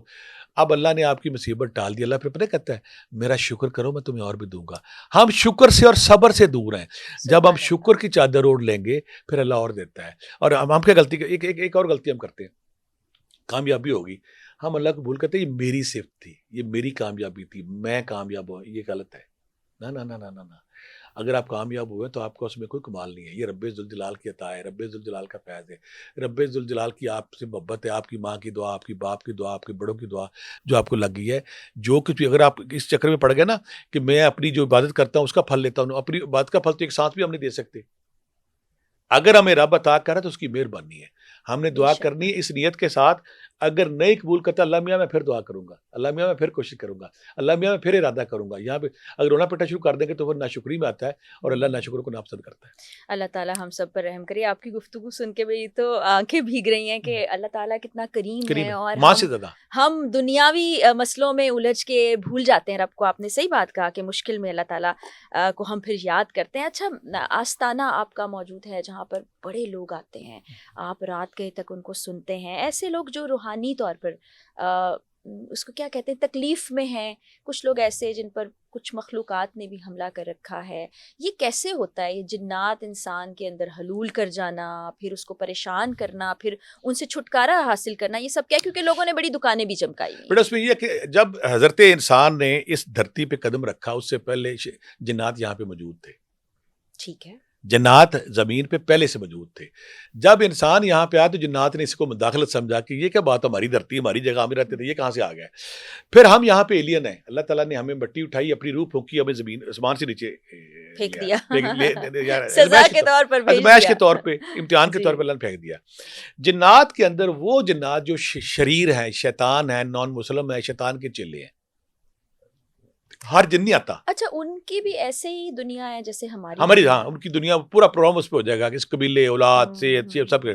اب اللہ نے آپ کی مصیبت ٹال دی. اللہ پھر پتہ کہتا ہے میرا شکر کرو میں تمہیں اور بھی دوں گا. ہم شکر سے اور صبر سے دور ہیں. جب ہم سبحان شکر کی چادر اوڑھ لیں گے پھر اللہ اور دیتا ہے. اور ہم کیا غلطی ایک اور غلطی ہم کرتے ہیں, کامیابی ہوگی ہم اللہ کو بھول کرتے ہیں یہ میری صفت تھی, یہ میری کامیابی تھی, میں کامیاب ہوا. یہ غلط ہے. نہ نہ نہ نہ نہ نہ. اگر آپ کامیاب ہوئے تو آپ کا اس میں کوئی کمال نہیں ہے. یہ رب ذوالجلال کی عطا ہے, رب ذوالجلال کا فیض ہے, رب ذوالجلال کی آپ سے محبت ہے, آپ کی ماں کی دعا, آپ کی باپ کی دعا, آپ کے بڑوں کی دعا جو آپ کو لگ گئی ہے. جو کچھ بھی اگر آپ اس چکر میں پڑ گئے نا کہ میں اپنی جو عبادت کرتا ہوں اس کا پھل لیتا ہوں, اپنی عبادت کا پھل تو ایک سانس بھی ہم نہیں دے سکتے. اگر ہمیں رب عطا کرا تو اس کی مہربانی ہے. ہم نے دعا بے شک. کرنی ہے اس نیت کے ساتھ, اگر نہیں قبول کرتا اللہ میاں میں پھر دعا کروں گا, اللہ میاں میں پھر کوشش کروں گا, اللہ میاں میں پھر ارادہ کروں گا. یہاں پہ اگر رونا پٹا شروع کر دیں گے تو وہ ناشکری میں آتا ہے, اور اللہ ناشکروں کو ناپسند کرتا ہے. اللہ تعالیٰ ہم سب پر رحم کرے. آپ کی گفتگو سن کے بھی تو آنکھیں بھیگ رہی ہیں کہ اللہ تعالیٰ کتنا کریم کریم ہے, ہے, اور ماں سے زیادہ. ہم دنیاوی مسئلوں میں الجھ کے بھول جاتے ہیں رب کو. آپ نے صحیح بات کہا کہ مشکل میں اللہ تعالیٰ کو ہم پھر یاد کرتے ہیں. اچھا, آستانہ آپ کا موجود ہے جہاں پر بڑے لوگ آتے ہیں, آپ رات گئے تک ان کو سنتے ہیں. ایسے لوگ جو روحانی طور پر اس کو کیا کہتے ہیں تکلیف میں ہیں, کچھ لوگ ایسے جن پر کچھ مخلوقات نے بھی حملہ کر رکھا ہے, یہ کیسے ہوتا ہے؟ یہ جنات انسان کے اندر حلول کر جانا, پھر اس کو پریشان کرنا, پھر ان سے چھٹکارا حاصل کرنا, یہ سب کیا؟ کیونکہ لوگوں نے بڑی دکانیں بھی چمکائی ہیں. بیٹا اس میں یہ ہے کہ جب حضرت انسان نے اس دھرتی پہ قدم رکھا اس سے پہلے جنات یہاں پہ موجود تھے. ٹھیک ہے. جنات زمین پہ پہلے سے موجود تھے. جب انسان یہاں پہ آیا تو جنات نے اس کو مداخلت سمجھا کہ یہ کیا بات, ہماری دھرتی ہماری جگہ ہم رہتے تھے, یہ کہاں سے آ گیا. پھر ہم یہاں پہ ایلین ہیں, اللہ تعالیٰ نے ہمیں مٹی اٹھائی, اپنی روح پھونکی, ہمیں زمین آسمان سے نیچے پھینک دیا ازمائش سزا کے طور پر بھیج ازمائش دیا. کے طور پہ, امتحان کے جی. طور پہ اللہ نے پھینک دیا. جنات کے اندر وہ جنات جو شریر ہیں, شیطان ہیں, نان مسلم ہیں, شیطان کے چیلے ہیں, ہر جن نہیں آتا. اچھا, ان کی بھی ایسے ہی دنیا ہے جیسے ہماری ہماری, ہاں ان کی دنیا پورا پروگرام اس پہ ہو جائے گا کہ اس قبیلے اولاد سے سب.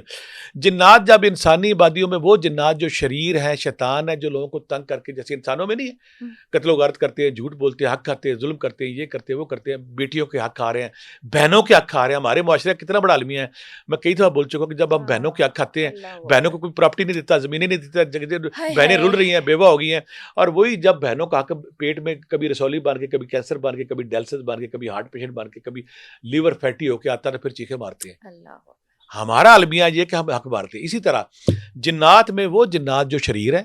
جنات جب انسانی آبادیوں میں وہ جنات جو شریر ہیں, شیطان ہیں, جو لوگوں کو تنگ کر کے, جیسے انسانوں میں نہیں ہے, قتل و غارت کرتے ہیں, جھوٹ بولتے ہیں, حق کھاتے ہیں, ظلم کرتے ہیں, یہ کرتے ہیں, وہ کرتے ہیں, بیٹیوں کے حق کھا رہے ہیں, بہنوں کے حق کھا رہے ہیں. ہمارے معاشرے کا کتنا بڑا المیہ ہے. میں کئی دفعہ بول چکا ہوں کہ جب ہم بہنوں کے حق کھاتے ہیں, بہنوں کو کوئی پراپرٹی نہیں دیتا, زمینیں نہیں دیتا, بہنیں رل رہی ہیں, بیوہ ہو گئی ہیں, اور وہی جب بہنوں کا حق پیٹ میں کبھی رسولی بن کے, کبھی کینسر بن کے, کبھی ڈیلسس بن کے, کبھی ہارٹ پیشنٹ بن کے, کبھی لیور فیٹی ہو کے آتا ہے, پھر چیخے مارتے ہیں. ہمارا المیہ یہ کہ ہم حق مارتے ہیں. اسی طرح جنات میں وہ جنات جو شریر ہیں,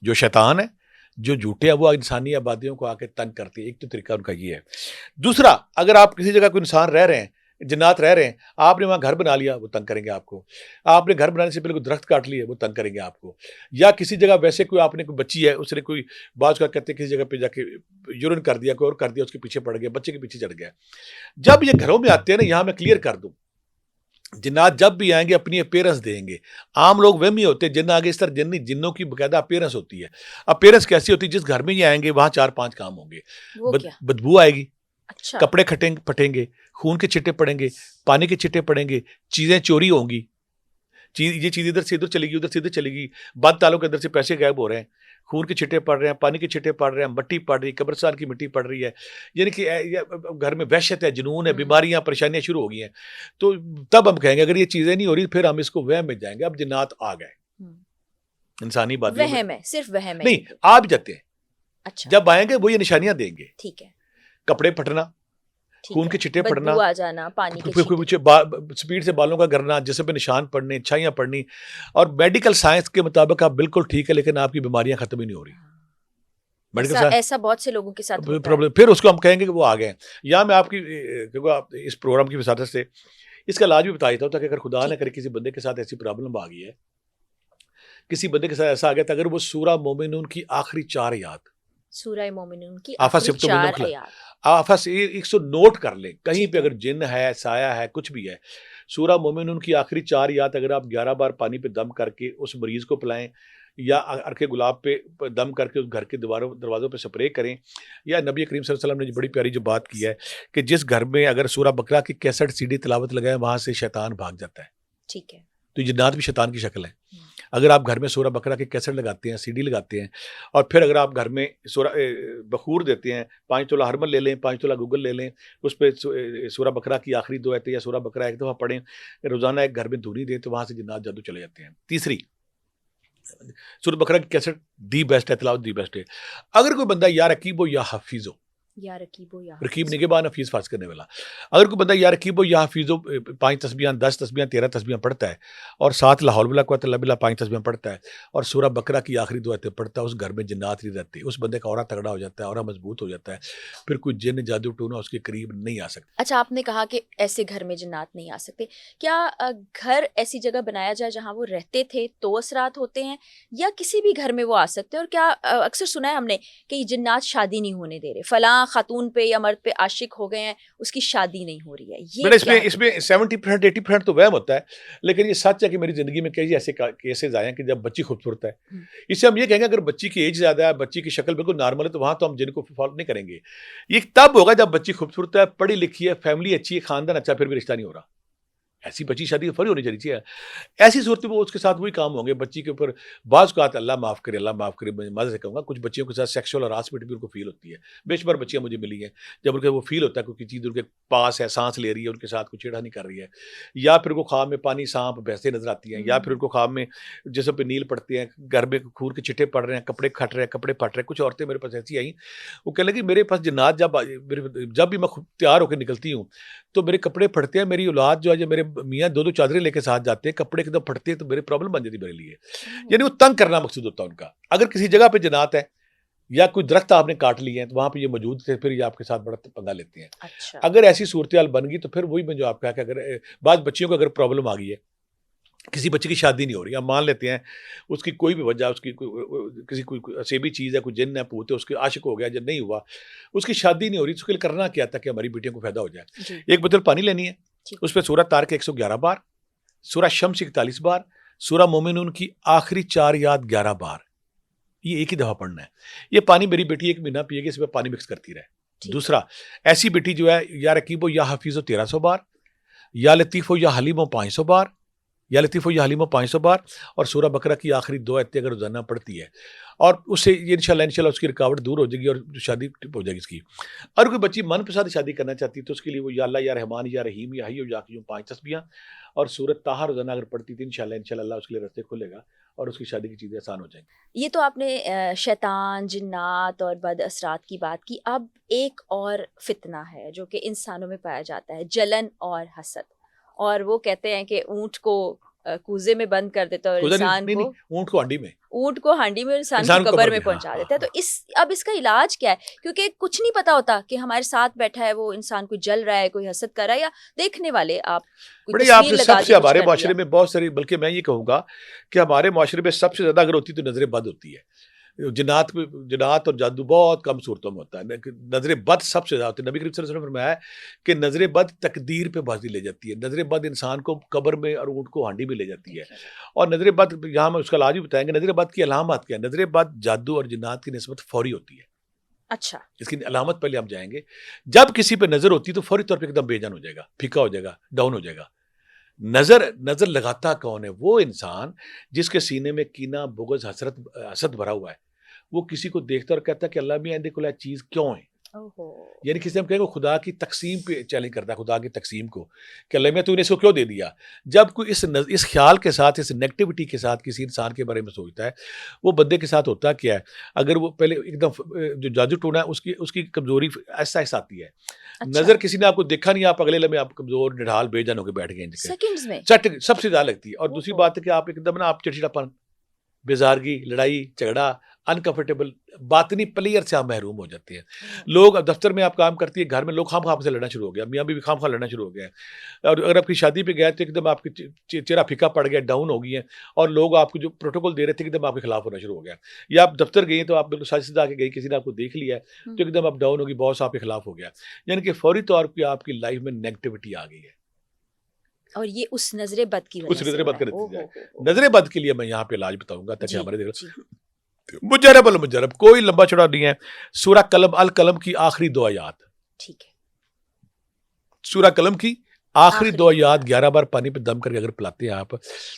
جو شیطان ہیں, جو جھوٹے ہیں, وہ انسانی آبادیوں کو آ کے تنگ کرتے ہیں. ایک تو طریقہ ان کا یہ ہے. دوسرا, اگر آپ کسی جگہ کوئی انسان رہ رہے ہیں, جنات رہ رہے ہیں, آپ نے وہاں گھر بنا لیا, وہ تنگ کریں گے آپ کو. آپ نے گھر بنانے سے پہلے کوئی درخت کاٹ لیا, وہ تنگ کریں گے آپ کو. یا کسی جگہ ویسے کوئی آپ نے کوئی بچی ہے, اس نے کوئی بعض کا کہتے ہیں کسی جگہ پہ جا کے یورن کر دیا, کوئی اور کر دیا, اس کے پیچھے پڑ گیا, بچے کے پیچھے چڑھ گیا. جب یہ گھروں میں آتے ہیں نا, یہاں میں کلیئر کر دوں, جنات جب بھی آئیں گے اپنی اپیرنس دیں گے. عام لوگ وہمی ہوتے ہیں, جن آگے اس طرح جن جنوں کی باقاعدہ اپیرنس ہوتی ہے. اپیرنس کیسی ہوتی ہے؟ جس گھر میں یہ آئیں گے وہاں 4-5 کام ہوں گے. بدبو آئے گی, کپڑے پھٹیں گے, خون کے چھٹے پڑیں گے, پانی کے چھٹے پڑیں گے, چیزیں چوری ہوں گی, یہ چیز ادھر سے ادھر چلے گی, ادھر سے ادھر چلے گی, بد تالوں کے اندر سے پیسے غائب ہو رہے ہیں, خون کے چھٹے پڑ رہے ہیں, پانی کے چھٹے پڑ رہے ہیں, مٹی پڑ رہی ہے, قبرستان کی مٹی پڑ رہی ہے. یعنی کہ گھر میں وحشت ہے, جنون ہے, بیماریاں, پریشانیاں شروع ہو گئی ہیں. تو تب ہم کہیں گے اگر یہ چیزیں نہیں ہو رہی پھر ہم اس کو وہم میں جائیں گے. اب جنات آ گئے انسانی باتوں میں, وہم ہے, صرف وہم ہے, نہیں آ بھی جاتے ہیں. اچھا, جب آئیں گے وہ یہ نشانیاں دیں گے. ٹھیک ہے. کپڑے پھٹنا, خون کے چھٹے پڑنا, آ جانا, پانی کے سپیڈ سے بالوں کا گرنا, جسم پہ نشان پڑنے, چھائیاں پڑنی. اور میڈیکل سائنس کے مطابق آپ بالکل ٹھیک ہے, لیکن آپ کی بیماریاں ختم ہی نہیں ہو رہی. ایسا بہت سے لوگوں کے ساتھ پرابلم, پھر اس کو ہم کہیں گے کہ وہ آ گئے. یا میں آپ کی اس پروگرام کی وساطت سے اس کا علاج بھی بتا دیتا ہوں, تاکہ اگر خدا نہ کرے کسی بندے کے ساتھ ایسی پرابلم آ گئی ہے, کسی بندے کے ساتھ ایسا آ گیا تو اگر وہ سورہ مومنون کی آخری 4 آیات, سورہ مومنون کی آخری 4 آیات, آپ ایک سو نوٹ کر لیں کہیں پہ, اگر جن ہے, سایہ ہے, کچھ بھی ہے, سورہ مومنون کی آخری 4 آیات اگر آپ 11 بار پانی پہ دم کر کے اس مریض کو پلائیں, یا عرق گلاب پہ دم کر کے اس گھر کے دروازوں پہ سپرے کریں, یا نبی کریم صلی اللہ علیہ وسلم نے بڑی پیاری جو بات کی ہے کہ جس گھر میں اگر سورہ بقرہ کی 61 CD تلاوت لگائے وہاں سے شیطان بھاگ جاتا ہے. ٹھیک ہے. تو جنات بھی شیطان کی شکل ہے. اگر آپ گھر میں سورہ بقرہ کے کیسٹ لگاتے ہیں, CD لگاتے ہیں, اور پھر اگر آپ گھر میں بخور دیتے ہیں, 5 تولہ ہرمل لے لیں, 5 تولہ گوگل لے لیں, اس پہ سورہ بقرہ کی آخری 2 آیتیں یا سورہ بقرہ ایک دفعہ پڑھیں, روزانہ ایک گھر میں دھونی دیں, تو وہاں سے جنات جادو چلے جاتے ہیں. تیسری, سورہ بقرہ کی کیسٹ دی بیسٹ ہے, تلاوت دی بیسٹ ہے. اگر کوئی بندہ یا رقیب ہو یا حفیظ ہو, یا رقیب ہو یا رقیب نگہبان حفیظ فاز کرنے والا, اگر کوئی بندہ یا رقیب ہو یا حفیظ ہو 5 تسبیحاں, 10 تسبیحاں, 13 تسبیحاں پڑھتا ہے, اور 7 لا حول ولا قوت الا باللہ 5 تسبیحاں پڑھتا ہے, اور سورہ بقرہ کی آخری 2 آیتیں پڑھتا ہے, اس گھر میں جنات نہیں رہتے, اس بندے کا اورا تگڑا ہو جاتا ہے, اورا مضبوط ہو جاتا ہے, پھر کوئی جن جادو ٹونا اس کے قریب نہیں آ سکتا. اچھا، آپ نے کہا کہ ایسے گھر میں جنات نہیں آ سکتے. کیا گھر ایسی جگہ بنایا جائے جہاں وہ رہتے تھے تو اثرات ہوتے ہیں، یا کسی بھی گھر میں وہ آ سکتے ہیں؟ اور کیا اکثر سنا ہے ہم نے کہ یہ جنات شادی نہیں ہونے دے رہے، فلاں خاتون پہ یا مرد پہ عاشق ہو گئے ہیں، اس کی شادی نہیں ہو رئی ہے. یہ اس میں 70% 80% تو وہم ہوتا ہے، لیکن یہ سچ ہے کہ میری زندگی میں کئی ایسے کیسز آئے ہیں کہ جب بچی خوبصورت ہے، اس سے ہم یہ کہیں گے اگر بچی کی ایج زیادہ ہے، بچی کی شکل بالکل نارمل ہے، تو وہاں تو ہم جن کو فالو نہیں کریں گے. یہ تب ہوگا جب بچی خوبصورت ہے، پڑھی لکھی ہے، فیملی اچھی ہے، خاندان اچھا، پھر بھی رشتہ نہیں ہو رہا. ایسی بچی شادی فوری ہونی چاہیے. ایسی صورت میں اس کے ساتھ وہی کام ہوں گے. بچی کے اوپر بعض اوقات اللہ معاف کرے، اللہ معاف کرے، میں مزے سے کہوں گا، کچھ بچیوں کے ساتھ سیکشول ہراسمنٹ بھی ان کو فیل ہوتی ہے. بے شمار بچیاں مجھے ملی ہیں جب ان کے وہ فیل ہوتا ہے کوئی چیز ان کے پاس ہے، سانس لے رہی ہے، ان کے ساتھ کوئی چھیڑا نہیں کر رہی ہے، یا پھر وہ خواب میں پانی، سانپ، بھینسیں نظر آتی ہیں، یا پھر ان کو خواب میں جسم پہ نیل پڑتے ہیں، گھر میں خون کے چھٹے پڑ رہے ہیں، کپڑے کھٹ رہے ہیں، کپڑے پھٹ رہے ہیں. کچھ عورتیں میرے پاس ایسی آئیں، وہ کہنے لگی میرے پاس جنات جب بھی میں تیار ہو کے نکلتی ہوں تو میرے کپڑے پھٹتے ہیں. میری اولاد جو ہے، میرے میاں 2 چادریں لے کے ساتھ جاتے ہیں، کپڑے ایک دم پھٹتے ہیں تو میرے پرابلم بن جاتی میرے لیے. یعنی وہ تنگ کرنا مقصود ہوتا ہے ان کا. اگر کسی جگہ پہ جنات ہے یا کوئی درخت آپ نے کاٹ لیے ہیں تو وہاں پہ یہ موجود تھے، پھر یہ آپ کے ساتھ بڑا پنگا لیتے ہیں. اگر ایسی صورتحال بن گئی تو پھر وہی میں جو آپ کہا کہ اگر بعض بچیوں کو اگر پرابلم آ گئی ہے، کسی بچے کی شادی نہیں ہو رہی، ہم مان لیتے ہیں اس کی کوئی بھی وجہ، اس کی کسی کوئی اسیبی چیز ہے، کوئی جن ہے، پوت ہے، اس کے عاشق ہو گیا، جب نہیں ہوا، اس کی شادی نہیں ہو رہی، تو اس کے لیے کرنا کیا تھا کہ ہماری بیٹیوں کو فائدہ ہو جائے. ایک بوتل پانی لینی ہے، اس پہ سورہ طارق 111 بار، سورہ شمس 41 بار، سورہ مومنون کی آخری 4 آیات 11 بار، یہ ایک ہی دفعہ پڑھنا ہے. یہ پانی میری بیٹی 1 مہینہ پیے گی، اس میں پانی مکس کرتی رہے. دوسرا، ایسی بیٹی جو ہے یا رقیب ہو یا حفیظ ہو 1300 بار، یا لطیف ہو یا حلیم ہو 500 بار، یا لطیف ہو یا حلیم ہو 500 بار، اور سورہ بقرہ کی آخری 2 آیتیں اگر روزانہ پڑھتی ہے، اور اس سے یہ انشاءاللہ اس کی رکاوٹ دور ہو جائے گی اور شادی ہو جائے گی اس کی. اور کوئی بچی من پسند شادی کرنا چاہتی ہے تو اس کے لیے وہ یا اللہ یا رحمان یا رحیم یا حی یا قیوم 5 تسبیحاں اور سورۃ طٰہٰ روزانہ اگر پڑھتی تھی، انشاءاللہ اللہ اس کے لیے راستے کھلے گا اور اس کی شادی کی چیزیں آسان ہو جائیں گی. یہ تو آپ نے شیطان، جنات اور بد اثرات کی بات کی. اب ایک اور فتنہ ہے جو کہ انسانوں میں پایا جاتا ہے، جلن اور حسد. اور وہ کہتے ہیں کہ اونٹ کو کوزے میں بند کر دیتا ہے اور انسان کو اونٹ کو ہانڈی میں، اونٹ کو ہانڈی میں، انسان کو قبر میں پہنچا دیتا ہے. تو اب اس کا علاج کیا ہے؟ کیونکہ کچھ نہیں پتا ہوتا کہ ہمارے ساتھ بیٹھا ہے وہ انسان کوئی جل رہا ہے، کوئی حسد کر رہا ہے، یا دیکھنے والے آپ بڑی آپ نے سب سے ہمارے معاشرے میں بہت ساری، بلکہ میں یہ کہوں گا کہ ہمارے معاشرے میں سب سے زیادہ اگر ہوتی تو نظر بد ہوتی ہے. جنات اور جادو بہت کم صورتوں میں ہوتا ہے، نظر بد سب سے زیادہ ہوتی ہے. نبی کریم صلی اللہ علیہ وسلم نے فرمایا کہ نظر بد تقدیر پہ بازی لے جاتی ہے، نظر بد انسان کو قبر میں اور اونٹ کو ہانڈی میں لے جاتی ہے. اور نظر بد، یہاں ہم اس کا علاج بھی بتائیں گے. نظر بد کی علامات کیا ہے؟ نظر بد جادو اور جنات کی نسبت فوری ہوتی ہے. اچھا، اس کی علامت پہلے ہم جائیں گے. جب کسی پہ نظر ہوتی ہے تو فوری طور پہ ایک دم بے جان ہو جائے گا، پھیکا ہو جائے گا، ڈاؤن ہو جائے گا. نظر لگاتا کون ہے؟ وہ انسان جس کے سینے میں کینہ، بغض، حسد بھرا ہوا ہے. وہ کسی کو دیکھتا اور کہتا ہے کہ اللہ میں آئندے کو چیز کیوں ہے. یعنی کسی ہم کہیں گے خدا کی تقسیم پہ چیلنج کرتا ہے، خدا کی تقسیم کو کہ اللہ میں تو نے اس کو کیوں دے دیا. جب کوئی اس خیال کے ساتھ، اس نیگیٹیوٹی کے ساتھ کسی انسان کے بارے میں سوچتا ہے، وہ بندے کے ساتھ ہوتا کیا ہے؟ اگر وہ پہلے ایک دم جو جادو ٹونا ہے اس کی کمزوری ایسا ایسا آتی ہے. نظر کسی نے آپ کو دیکھا نہیں، آپ اگلے لمحے آپ کمزور، نڈھال، بے جان ہو کے بیٹھ گئے، سیکنڈز میں سب سے زیادہ لگتی ہے. اور دوسری بات ہے کہ آپ ایک دم نا آپ چڑچڑاپن، بیزارگی، لڑائی جھگڑا، انکمفرٹیبل، باطنی پلیئر سے آپ محروم ہو جاتے ہیں. لوگ دفتر میں آپ کام کرتی ہے، گھر میں لوگ خام خام سے لڑنا شروع ہو گیا، میاں بھی خام خام لڑنا شروع ہو گیا. اور اگر آپ کی شادی پہ گئے تو ایک دم آپ کی چہرہ پھیکا پڑ گیا، ڈاؤن ہو گئی ہیں، اور لوگ آپ کو جو پروٹوکول دے رہے تھے ایک دم آپ کے خلاف ہونا شروع ہو گیا. یا آپ دفتر گئی تو آپ بالکل ساجد سجا کے گئی، کسی نے آپ کو دیکھ لیا ہے تو ایک دم آپ ڈاؤن ہوگی، باس آپ کے خلاف ہو گیا. یعنی کہ فوری طور پہ آپ کی لائف میں نیگیٹیوٹی آ گئی ہے، اور یہ اس نظر بد کی وجہ سے. نظر بد کا نتیجہ ہے. نظر بد کے لیے میں یہاں پہ علاج بتاؤں گا تاکہ ہمارے مجرب المجرب، کوئی لمبا چوڑا نہیں ہے. سورہ قلم، القلم کی آخری 2 آیات. ٹھیک ہے. سورہ قلم کی آخری دو آیات 11 بار پانی پہ دم کر کے اگر پلاتے ہیں آپ.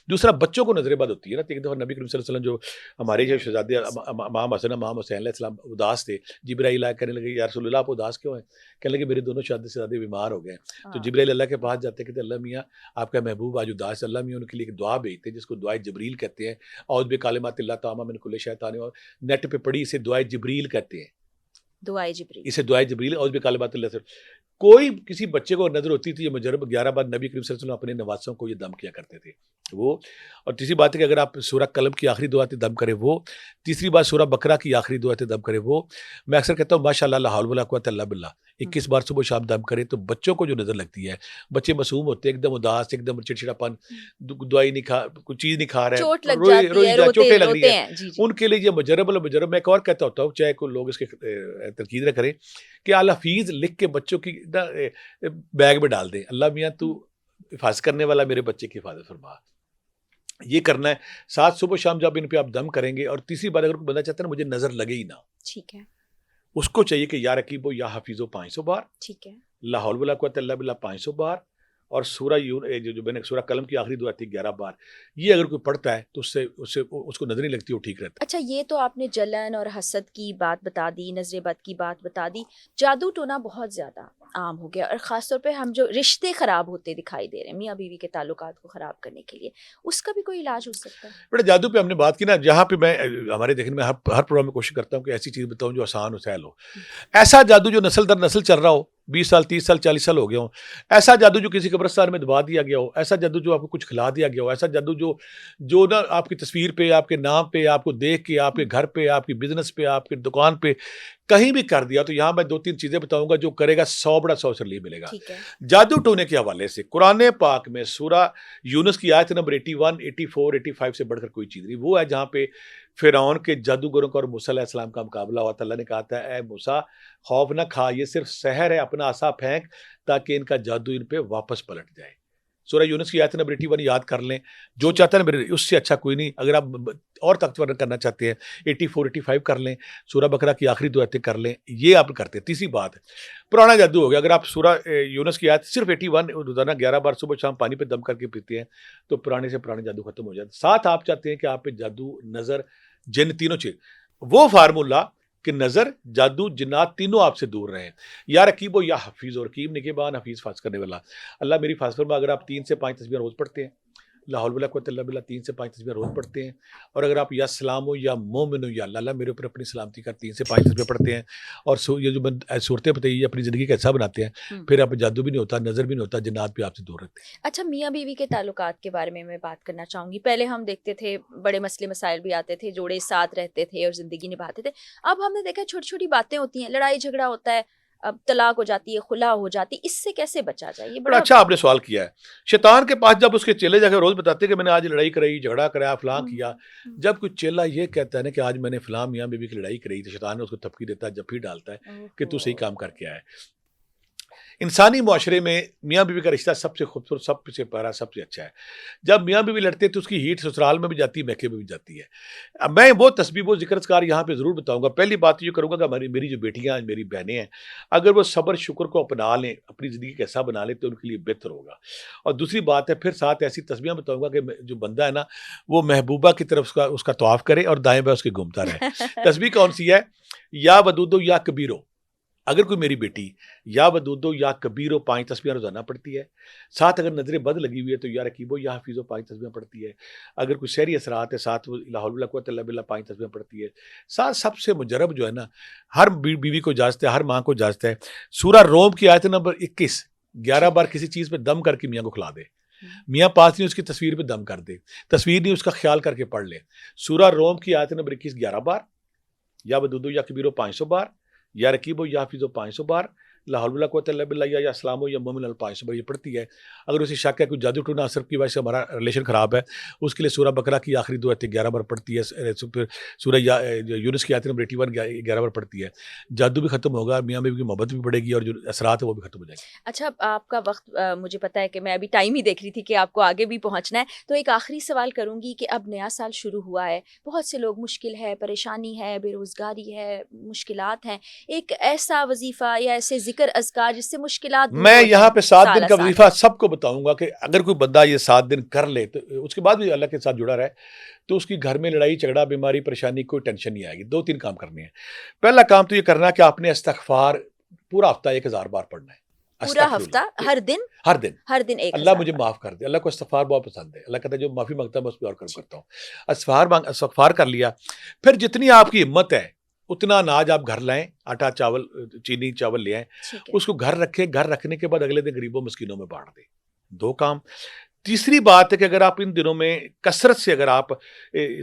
دوسرا بچوں کو نظر بد ہوتی ہے نا. ایک دفعہ نبی کریم صلی اللہ علیہ وسلم جو ہمارے جو شہزادے امام حسن امام حسین علیہ السلام اداس تھے, جبرائیل آئے کہنے لگے یا رسول اللہ آپ اداس کیوں ہیں؟ کہنے لگے میرے دونوں شہزادے بیمار ہو گئے. تو جبرائیل اللہ کے پاس جاتے کہتے اللہ میاں آپ کا محبوب آج اداس, اللہ میاں ان کے لیے ایک دعا بھیجتے ہیں جس کو دعائے جبریل کہتے ہیں. اعوذ بکلمات اللہ تامہ من کل شیطان, اور نیٹ پہ پڑھی اسے دعائے جبریل کہتے ہیں. دعائے جبریل, اسے دعائے جبریل اعوذ بکلمات اللہ سے. کوئی کسی بچے کو نظر ہوتی تھی یہ مجرب 11 بار نبی کریم صلی اللہ علیہ وسلم اپنے نواسوں کو یہ دم کیا کرتے تھے وہ. اور تیسری بات ہے کہ اگر آپ سورہ قلم کی آخری دعا تے دم کرے وہ. تیسری بات سورہ بقرہ کی آخری دعا تے دم کرے وہ. میں اکثر کہتا ہوں ماشاء اللہ لا حول ولا قوۃ الا باللہ 21 بار صبح شام دم کرے تو بچوں کو جو نظر لگتی ہے, بچے معصوم ہوتے ہیں ایک دم اداس, ایک دم چڑچڑا پن, دوائی نہیں کھا, کوئی چیز نہیں کھا رہے, چوٹ لگ جاتی ہے, چوٹیں لگ رہی ہیں, جی ان کے لیے یہ مجرب المجرب. میں ایک اور کہتا ہوتا ہوں چاہے کوئی لوگ اس کے تنقید نہ کریں کہ الحفیظ لکھ کے بچوں کی بیگ میں ڈال دیں, اللہ میاں تو حفاظت کرنے والا میرے بچے کی حفاظت فرما. یہ کرنا ہے. ساتھ صبح شام جب ان پہ آپ دم کریں گے. اور تیسری بات اگر کوئی بندہ چاہتا ہے نا مجھے نظر لگے ہی نہ, ٹھیک ہے, اس کو چاہیے کہ یا رقیبو یا حفیظو 500 بار, ٹھیک ہے, لا حول ولا قوۃ الا باللہ 500 بار, اور سورہ جو میں نے سورہ قلم کی آخری دعا تھی 11 بار. یہ اگر کوئی پڑھتا ہے تو اس کو نظر نہیں لگتی, وہ ٹھیک رہتا ہے. اچھا یہ تو آپ نے جلن اور حسد کی بات بتا دی, نظر بد کی بات بتا دی. جادو ٹونا بہت زیادہ عام ہو گیا, اور خاص طور پہ ہم جو رشتے خراب ہوتے دکھائی دے رہے ہیں میاں بیوی کے تعلقات کو خراب کرنے کے لیے, اس کا بھی کوئی علاج ہو سکتا ہے؟ بیٹا جادو پہ ہم نے بات کی نا, جہاں پہ میں ہمارے دیکھنے میں ہر پروگرام میں کوشش کرتا ہوں کہ ایسی چیز بتاؤں جو آسان و سہل ہو. ایسا جادو جو نسل در نسل چل رہا ہو, 20 سال 30 سال 40 سال ہو گئے ہوں, ایسا جادو جو کسی قبرستان میں دبا دیا گیا ہو, ایسا جادو جو آپ کو کچھ کھلا دیا گیا ہو, ایسا جادو جو نا آپ کی تصویر پہ, آپ کے نام پہ, آپ کو دیکھ کے آپ کے گھر پہ, آپ کی بزنس پہ, آپ کی دکان پہ کہیں بھی کر دیا, تو یہاں میں 2-3 چیزیں بتاؤں گا جو کرے گا 100 بڑا 100 سے ملے گا. جادو ٹونے کے حوالے سے قرآن پاک میں سورہ یونس کی آیت نمبر 81 84 85 سے بڑھ کر کوئی چیز نہیں. وہ ہے جہاں پہ فرعون کے جادوگروں کا اور موسیٰ علیہ السلام کا مقابلہ ہوا. اللہ نے کہا تھا اے موسیٰ خوف نہ کھا, یہ صرف سحر ہے, اپنا عصا پھینک تاکہ ان کا جادو ان پہ واپس پلٹ جائے. سورہ یونس کی آیت نمبر 81 یاد کر لیں. جو چاہتا ہے نا اس سے اچھا کوئی نہیں. اگر آپ اور طاقتور کرنا چاہتے ہیں 84 85 کر لیں, سورہ بقرہ کی آخری 2 آیتیں کر لیں, یہ آپ کرتے ہیں. تیسری بات پرانا جادو ہو گیا. اگر آپ سورہ یونس کی آیت صرف 81 روزانہ 11 بار صبح شام پانی پہ دم کر کے پیتے ہیں تو پرانے سے پرانے جادو ختم ہو جاتے ہیں. ساتھ آپ چاہتے ہیں کہ آپ پہ جادو, نظر, جن تینوں چیز, وہ فارمولہ کہ نظر, جادو, جنات تینوں آپ سے دور رہے ہیں. یا رقیب یا حفیظ, اور رقیب نگہبان, حفیظ حفاظت کرنے والا. اللہ میری حفاظت فرما. اگر آپ 3 سے 5 تسبیح روز پڑھتے ہیں, لا حول ولا قوۃ الا باللہ 3 سے 5 تسبیح روز پڑھتے ہیں, اور اگر آپ یا سلام ہو یا مومن ہو یا اللہ میرے اوپر اپنی سلامتی کا 3 سے 5 تسبیح پڑھتے ہیں, اور یہ جو صورتیں بتائی یہ اپنی زندگی کا حصہ بناتے ہیں, پھر آپ جادو بھی نہیں ہوتا, نظر بھی نہیں ہوتا, جنات بھی آپ سے دور رہتے ہیں. اچھا میاں بیوی کے تعلقات کے بارے میں بات کرنا چاہوں گی. پہلے ہم دیکھتے تھے بڑے مسئلے مسائل بھی آتے تھے, جوڑے ساتھ رہتے تھے اور زندگی نبھاتے تھے. اب ہم نے دیکھا چھوٹی چھوٹی باتیں ہوتی ہیں, لڑائی جھگڑا ہوتا ہے, اب طلاق ہو جاتی ہے, خلا ہو جاتی, اس سے کیسے بچا جائے؟ یہ بڑا اچھا آپ نے سوال کیا ہے. شیطان کے پاس جب اس کے چیلے جا کے روز بتاتے کہ میں نے آج لڑائی کرائی, جھگڑا کرایا, فلاں کیا, جب کوئی چیلا یہ کہتا ہے نا کہ آج میں نے فلاں میاں بیوی کی لڑائی کرائی, تو شیطان نے اس کو تھپکی دیتا ہے, جب بھی ڈالتا ہے کہ تو صحیح کام کر کے آئے. انسانی معاشرے میں میاں بیوی کا رشتہ سب سے خوبصورت, سب سے پیارا, سب سے اچھا ہے. جب میاں بیوی لڑتے تو اس کی ہیٹ سسرال میں بھی جاتی ہے, میکے میں بھی جاتی ہے. میں وہ تسبیح و ذکر اذکار یہاں پہ ضرور بتاؤں گا. پہلی بات یہ کروں گا کہ میری جو بیٹیاں ہیں, میری بہنیں ہیں, اگر وہ صبر شکر کو اپنا لیں, اپنی زندگی کا حصہ بنا لیں تو ان کے لیے بہتر ہوگا. اور دوسری بات ہے, پھر ساتھ ایسی تسبیحیں بتاؤں گا کہ جو بندہ ہے نا وہ محبوبہ کی طرف اس کا طواف کرے اور دائیں بائیں اس کے گھومتا رہے. تسبیح کون سی ہے؟ یا ودودو یا کبیرو. اگر کوئی میری بیٹی یا ودودو یا کبیرو 5 تسبیحیں روزانہ پڑھتی ہے, ساتھ اگر نظر بد لگی ہوئی ہے تو یا رقیبو یا حفیظو 5 تسبیحیں پڑھتی ہے. اگر کوئی سحری اثرات ہے, ساتھ وہ لا حول ولا قوۃ الا باللہ 5 تسبیحیں پڑھتی ہے. ساتھ سب سے مجرب جو ہے نا, ہر بیوی کو اجازت ہے, ہر ماں کو اجازت ہے, سورہ روم کی آیت نمبر 21 11 بار کسی چیز پہ دم کر کے میاں کو کھلا دے. میاں پاس نہیں اس کی تصویر پہ دم کر دے, تصویر نہیں اس کا خیال کر کے پڑھ لے. سورہ روم کی آیت نمبر 21 11 بار, یا ودودو یا کبیرو 500 بار, یا رقیبو یا حفیظو 500 بار, لا حول ولا قوۃ الا باللہ یا اسلام یا مومن 500 بار یہ پڑھتی ہے. اگر اسے شک ہے کوئی جادو ٹونا اثر کی وجہ سے ہمارا ریلیشن خراب ہے, اس کے لیے سورہ بقرہ کی آخری 2 آیتیں 11 بار پڑھتی ہے, پھر سورہ یونس کی آیت نمبر 81 11 بار پڑھتی ہے. جادو بھی ختم ہوگا, میاں بیوی کی محبت بھی بڑھے گی, اور جو اثرات ہیں وہ بھی ختم ہو جائیں گے. اچھا آپ کا وقت مجھے پتا ہے کہ میں ابھی ٹائم ہی دیکھ رہی تھی کہ آپ کو آگے بھی پہنچنا ہے, تو ایک آخری سوال کروں گی کہ اب نیا سال شروع ہوا ہے, بہت سے لوگ مشکل ہے, پریشانی ہے, بے روزگاری ہے, مشکلات ہیں, ایک ایسا وظیفہ یا ایسے ذکر اذکار جس سے مشکلات دور میں ہو یہاں جائیں پہ 7 دن سالہ کا سال؟ وظیفہ سب کو بتاؤں گا کہ اگر کوئی بندہ یہ 7 دن کر لے تو اس کے بعد بھی اللہ کے ساتھ جڑا رہے تو اس کی گھر میں لڑائی جھگڑا بیماری پریشانی کوئی ٹینشن نہیں آئے گی. 2-3 کام کرنے ہیں. پہلا کام تو یہ کرنا کہ آپ نے استغفار پورا ہفتہ 1000 بار پڑھنا ہے. پورا استغفر ہفتہ اللہ. ہر دن ہر دن 1000 اللہ مجھے بار. معاف کر دے. اللہ کو استغفار بہت پسند ہے. اللہ کہتا ہے جو معافی مانگتا ہے میں اس پہ اور کرم کرتا ہوں. استغفار کر لیا. پھر جتنی آپ کی ہمت ہے اتنا اناج آپ گھر لائیں, آٹا چاول چینی چاول لے آئیں, ٹھیک ہے. اس کو گھر رکھیں. گھر رکھنے کے بعد اگلے دن غریبوں مسکینوں میں بانٹ دیں. 2 کام. تیسری بات ہے کہ اگر آپ ان دنوں میں کثرت سے اگر آپ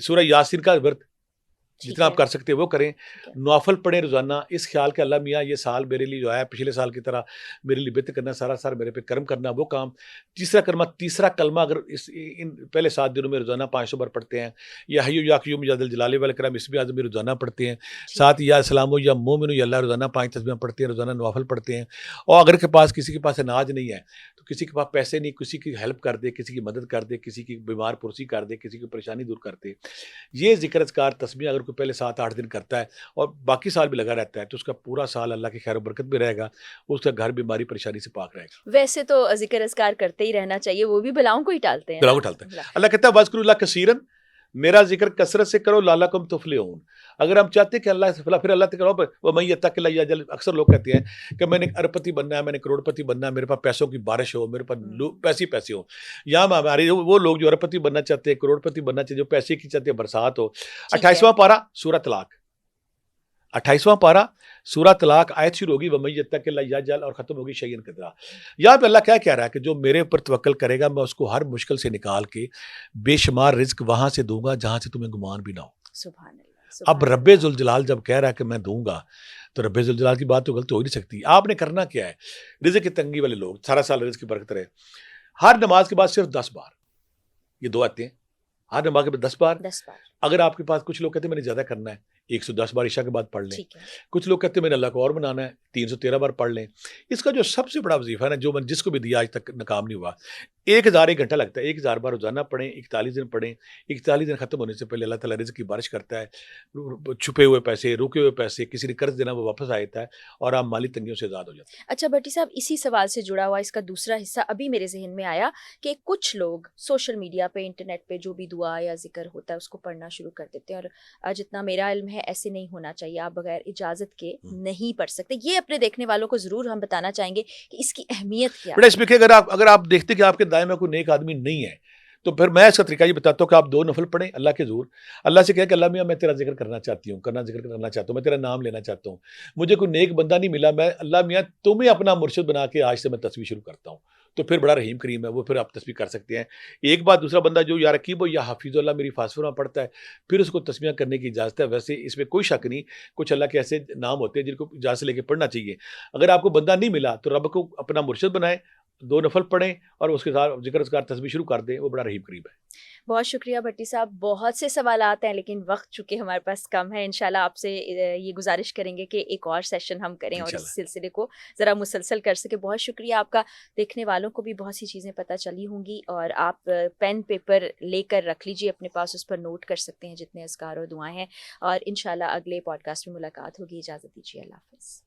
سورہ یاسین کا ورد ٹھیک جتنا ہے. آپ کر سکتے ہیں وہ کریں. ہے. نوافل پڑھیں روزانہ اس خیال کہ اللہ میاں یہ سال میرے لیے جو ہے پچھلے سال کی طرح میرے لیے بہتر کرنا, سارا سال میرے پہ کرم کرنا, وہ کام. تیسرا کلمہ اگر ان پہلے 7 دنوں میں روزانہ 500 بار پڑھتے ہیں, یا حی یا قیوم یا ذل جلال والاکرام اس بھی اعظم میں روزانہ پڑھتے ہیں. ساتھ یا سلام یا مومن یا اللہ روزانہ 5 تسبیحیں پڑھتے ہیں, روزانہ نوافل پڑھتے ہیں. اور اگر کسی کے پاس اناج نہیں ہے تو کسی کے پاس پیسے نہیں, کسی کی ہیلپ کر دے, کسی کی مدد کر دے, کسی کی بیمار پرسی کر دے, کسی کی پریشانی دور کر دے. یہ ذکر اذکار تسبیح اگر کوئی پہلے 7-8 دن کرتا ہے اور باقی سال بھی لگا رہتا ہے تو اس کا پورا سال اللہ کی خیر و برکت بھی رہے گا, اس کا گھر بیماری پریشانی سے پاک رہے گا. ویسے تو ذکر اذکار کرتے ہی رہنا چاہیے, وہ بھی بلاؤں کو ہی ٹالتے ہیں. بلاؤ اٹھالتا ہے. اللہ کہتا ہے وَاذْكُرُوا اللَّهَ كَثِيرًا, میرا ذکر کثرت سے کرو لعلکم تفلحون. اگر ہم چاہتے ہیں کہ اللہ سے پھر اللہ کرو وَمَن يَتَّقِ اللَّهَ يَجْعَلْ, اکثر لوگ کہتے ہیں کہ میں نے اربپتی بننا ہے, میں نے کروڑ پتی بننا ہے, میرے پاس پیسوں کی بارش ہو, میرے پاس پیسے ہو. یا ہمارے وہ لوگ جو اربپتی بننا چاہتے ہیں, کروڑ پتی بننا چاہتے ہیں, جو پیسے کی چاہتے ہیں برسات ہو. 28واں پارہ سورہ طلاق, 28واں پارہ سورہ طلاق آیت شروع ہوگی وَمَن يَتَّقِ اللَّهَ يَجْعَلْ اور ختم ہوگی شَيْئًا قَدْرًا. یہاں پہ اللہ کیا کہہ رہا ہے کہ جو میرے اوپر توکل کرے گا میں اس کو ہر مشکل سے نکال کے بے شمار رزق وہاں سے دوں گا جہاں سے تمہیں گمان بھی نہ ہو. سبحان اللہ. اب رب ذوالجلال جب کہہ رہا ہے کہ میں دوں گا تو رب ذوالجلال کی بات تو غلط ہو ہی نہیں سکتی. آپ نے کرنا کیا ہے, رزق کی تنگی والے لوگ سارا سال رزق کی برکت رہے, ہر نماز کے بعد صرف 10 بار یہ دعا آتے ہیں. ہر نماز کے بعد 10 بار. 10 بار. اگر آپ کے پاس کچھ لوگ کہتے ہیں میں نے زیادہ کرنا ہے 110 بار عشاء کے بعد پڑھ لیں. ٹھیک ہے. کچھ لوگ کہتے ہیں میں نے اللہ کو اور منانا ہے 313 بار پڑھ لیں. اس کا جو سب سے بڑا وظیفہ ہے نا, جو میں جس کو بھی دیا آج تک ناکام نہیں ہوا, 1000 ایک گھنٹہ لگتا ہے. 1000 بار روزانہ پڑھیں, 41 دن پڑھیں. 41 دن ختم ہونے سے پہلے اللہ تعالیٰ رزق کی بارش کرتا ہے. چھپے ہوئے پیسے, رکے ہوئے پیسے, کسی نے قرض دینا وہ واپس آ جاتا ہے اور آپ مالی تنگیوں سے آزاد ہو جاتے ہیں. اچھا بھٹی صاحب, اسی سوال سے جڑا ہوا اس کا دوسرا حصہ ابھی میرے ذہن میں آیا کہ کچھ لوگ سوشل میڈیا پہ, انٹرنیٹ پہ جو بھی دعا یا ذکر ہوتا ہے اس کو پڑھنا شروع کر دیتے ہیں, اور جتنا میرا علم ہے ایسے نہیں ہونا چاہیے, آپ بغیر اجازت کے نہیں پڑھ سکتے. یہ اپنے دیکھنے والوں کو ضرور ہم بتانا چاہیں گے کہ اس کی اہمیت کیا ہے. بیٹا اس میں کہ اگر آپ دیکھتے کہ آپ کے دائیں میں کوئی نیک آدمی نہیں ہے تو پھر میں اس کا طریقہ یہ بتاتا ہوں کہ آپ 2 نفل پڑھیں اللہ کے حضور. اللہ سے کہا کہ اللہ میاں میں تیرا ذکر کرنا چاہتی ہوں, ذکر کرنا چاہتا ہوں, میں تیرا نام لینا چاہتا ہوں, مجھے کوئی نیک بندہ نہیں ملا, میں اللہ میاں تمہیں اپنا مرشد بنا کے آج سے میں تسبیح شروع کرتا ہوں. تو پھر بڑا رحیم کریم ہے وہ, پھر آپ تسبیح کر سکتے ہیں. ایک بات, دوسرا بندہ جو یا رقیب ہو یا حفیظ اللہ میری فاسفور میں پڑھتا ہے پھر اس کو تسبیح کرنے کی اجازت ہے. ویسے اس میں کوئی شک نہیں, کچھ اللہ کے ایسے نام ہوتے ہیں جن کو اجازت لے کے پڑھنا چاہیے. اگر آپ کو بندہ نہیں ملا تو رب کو اپنا مرشد بنائیں, 2 نفل پڑھیں اور اس کے ساتھ ذکر اذکار تسبیح شروع کر دیں, وہ بڑا رحیم قریب ہے. بہت شکریہ بھٹی صاحب. بہت سے سوالات ہیں لیکن وقت چونکہ ہمارے پاس کم ہے, انشاءاللہ آپ سے یہ گزارش کریں گے کہ ایک اور سیشن ہم کریں اور اس سلسلے کو ذرا مسلسل کر سکیں. بہت شکریہ آپ کا. دیکھنے والوں کو بھی بہت سی چیزیں پتہ چلی ہوں گی, اور آپ پین پیپر لے کر رکھ لیجیے اپنے پاس, اس پر نوٹ کر سکتے ہیں جتنے اذکار و دعائیں ہیں, اور انشاءاللہ اگلے پوڈ کاسٹ میں ملاقات ہوگی. اجازت دیجیے, اللہ حافظ.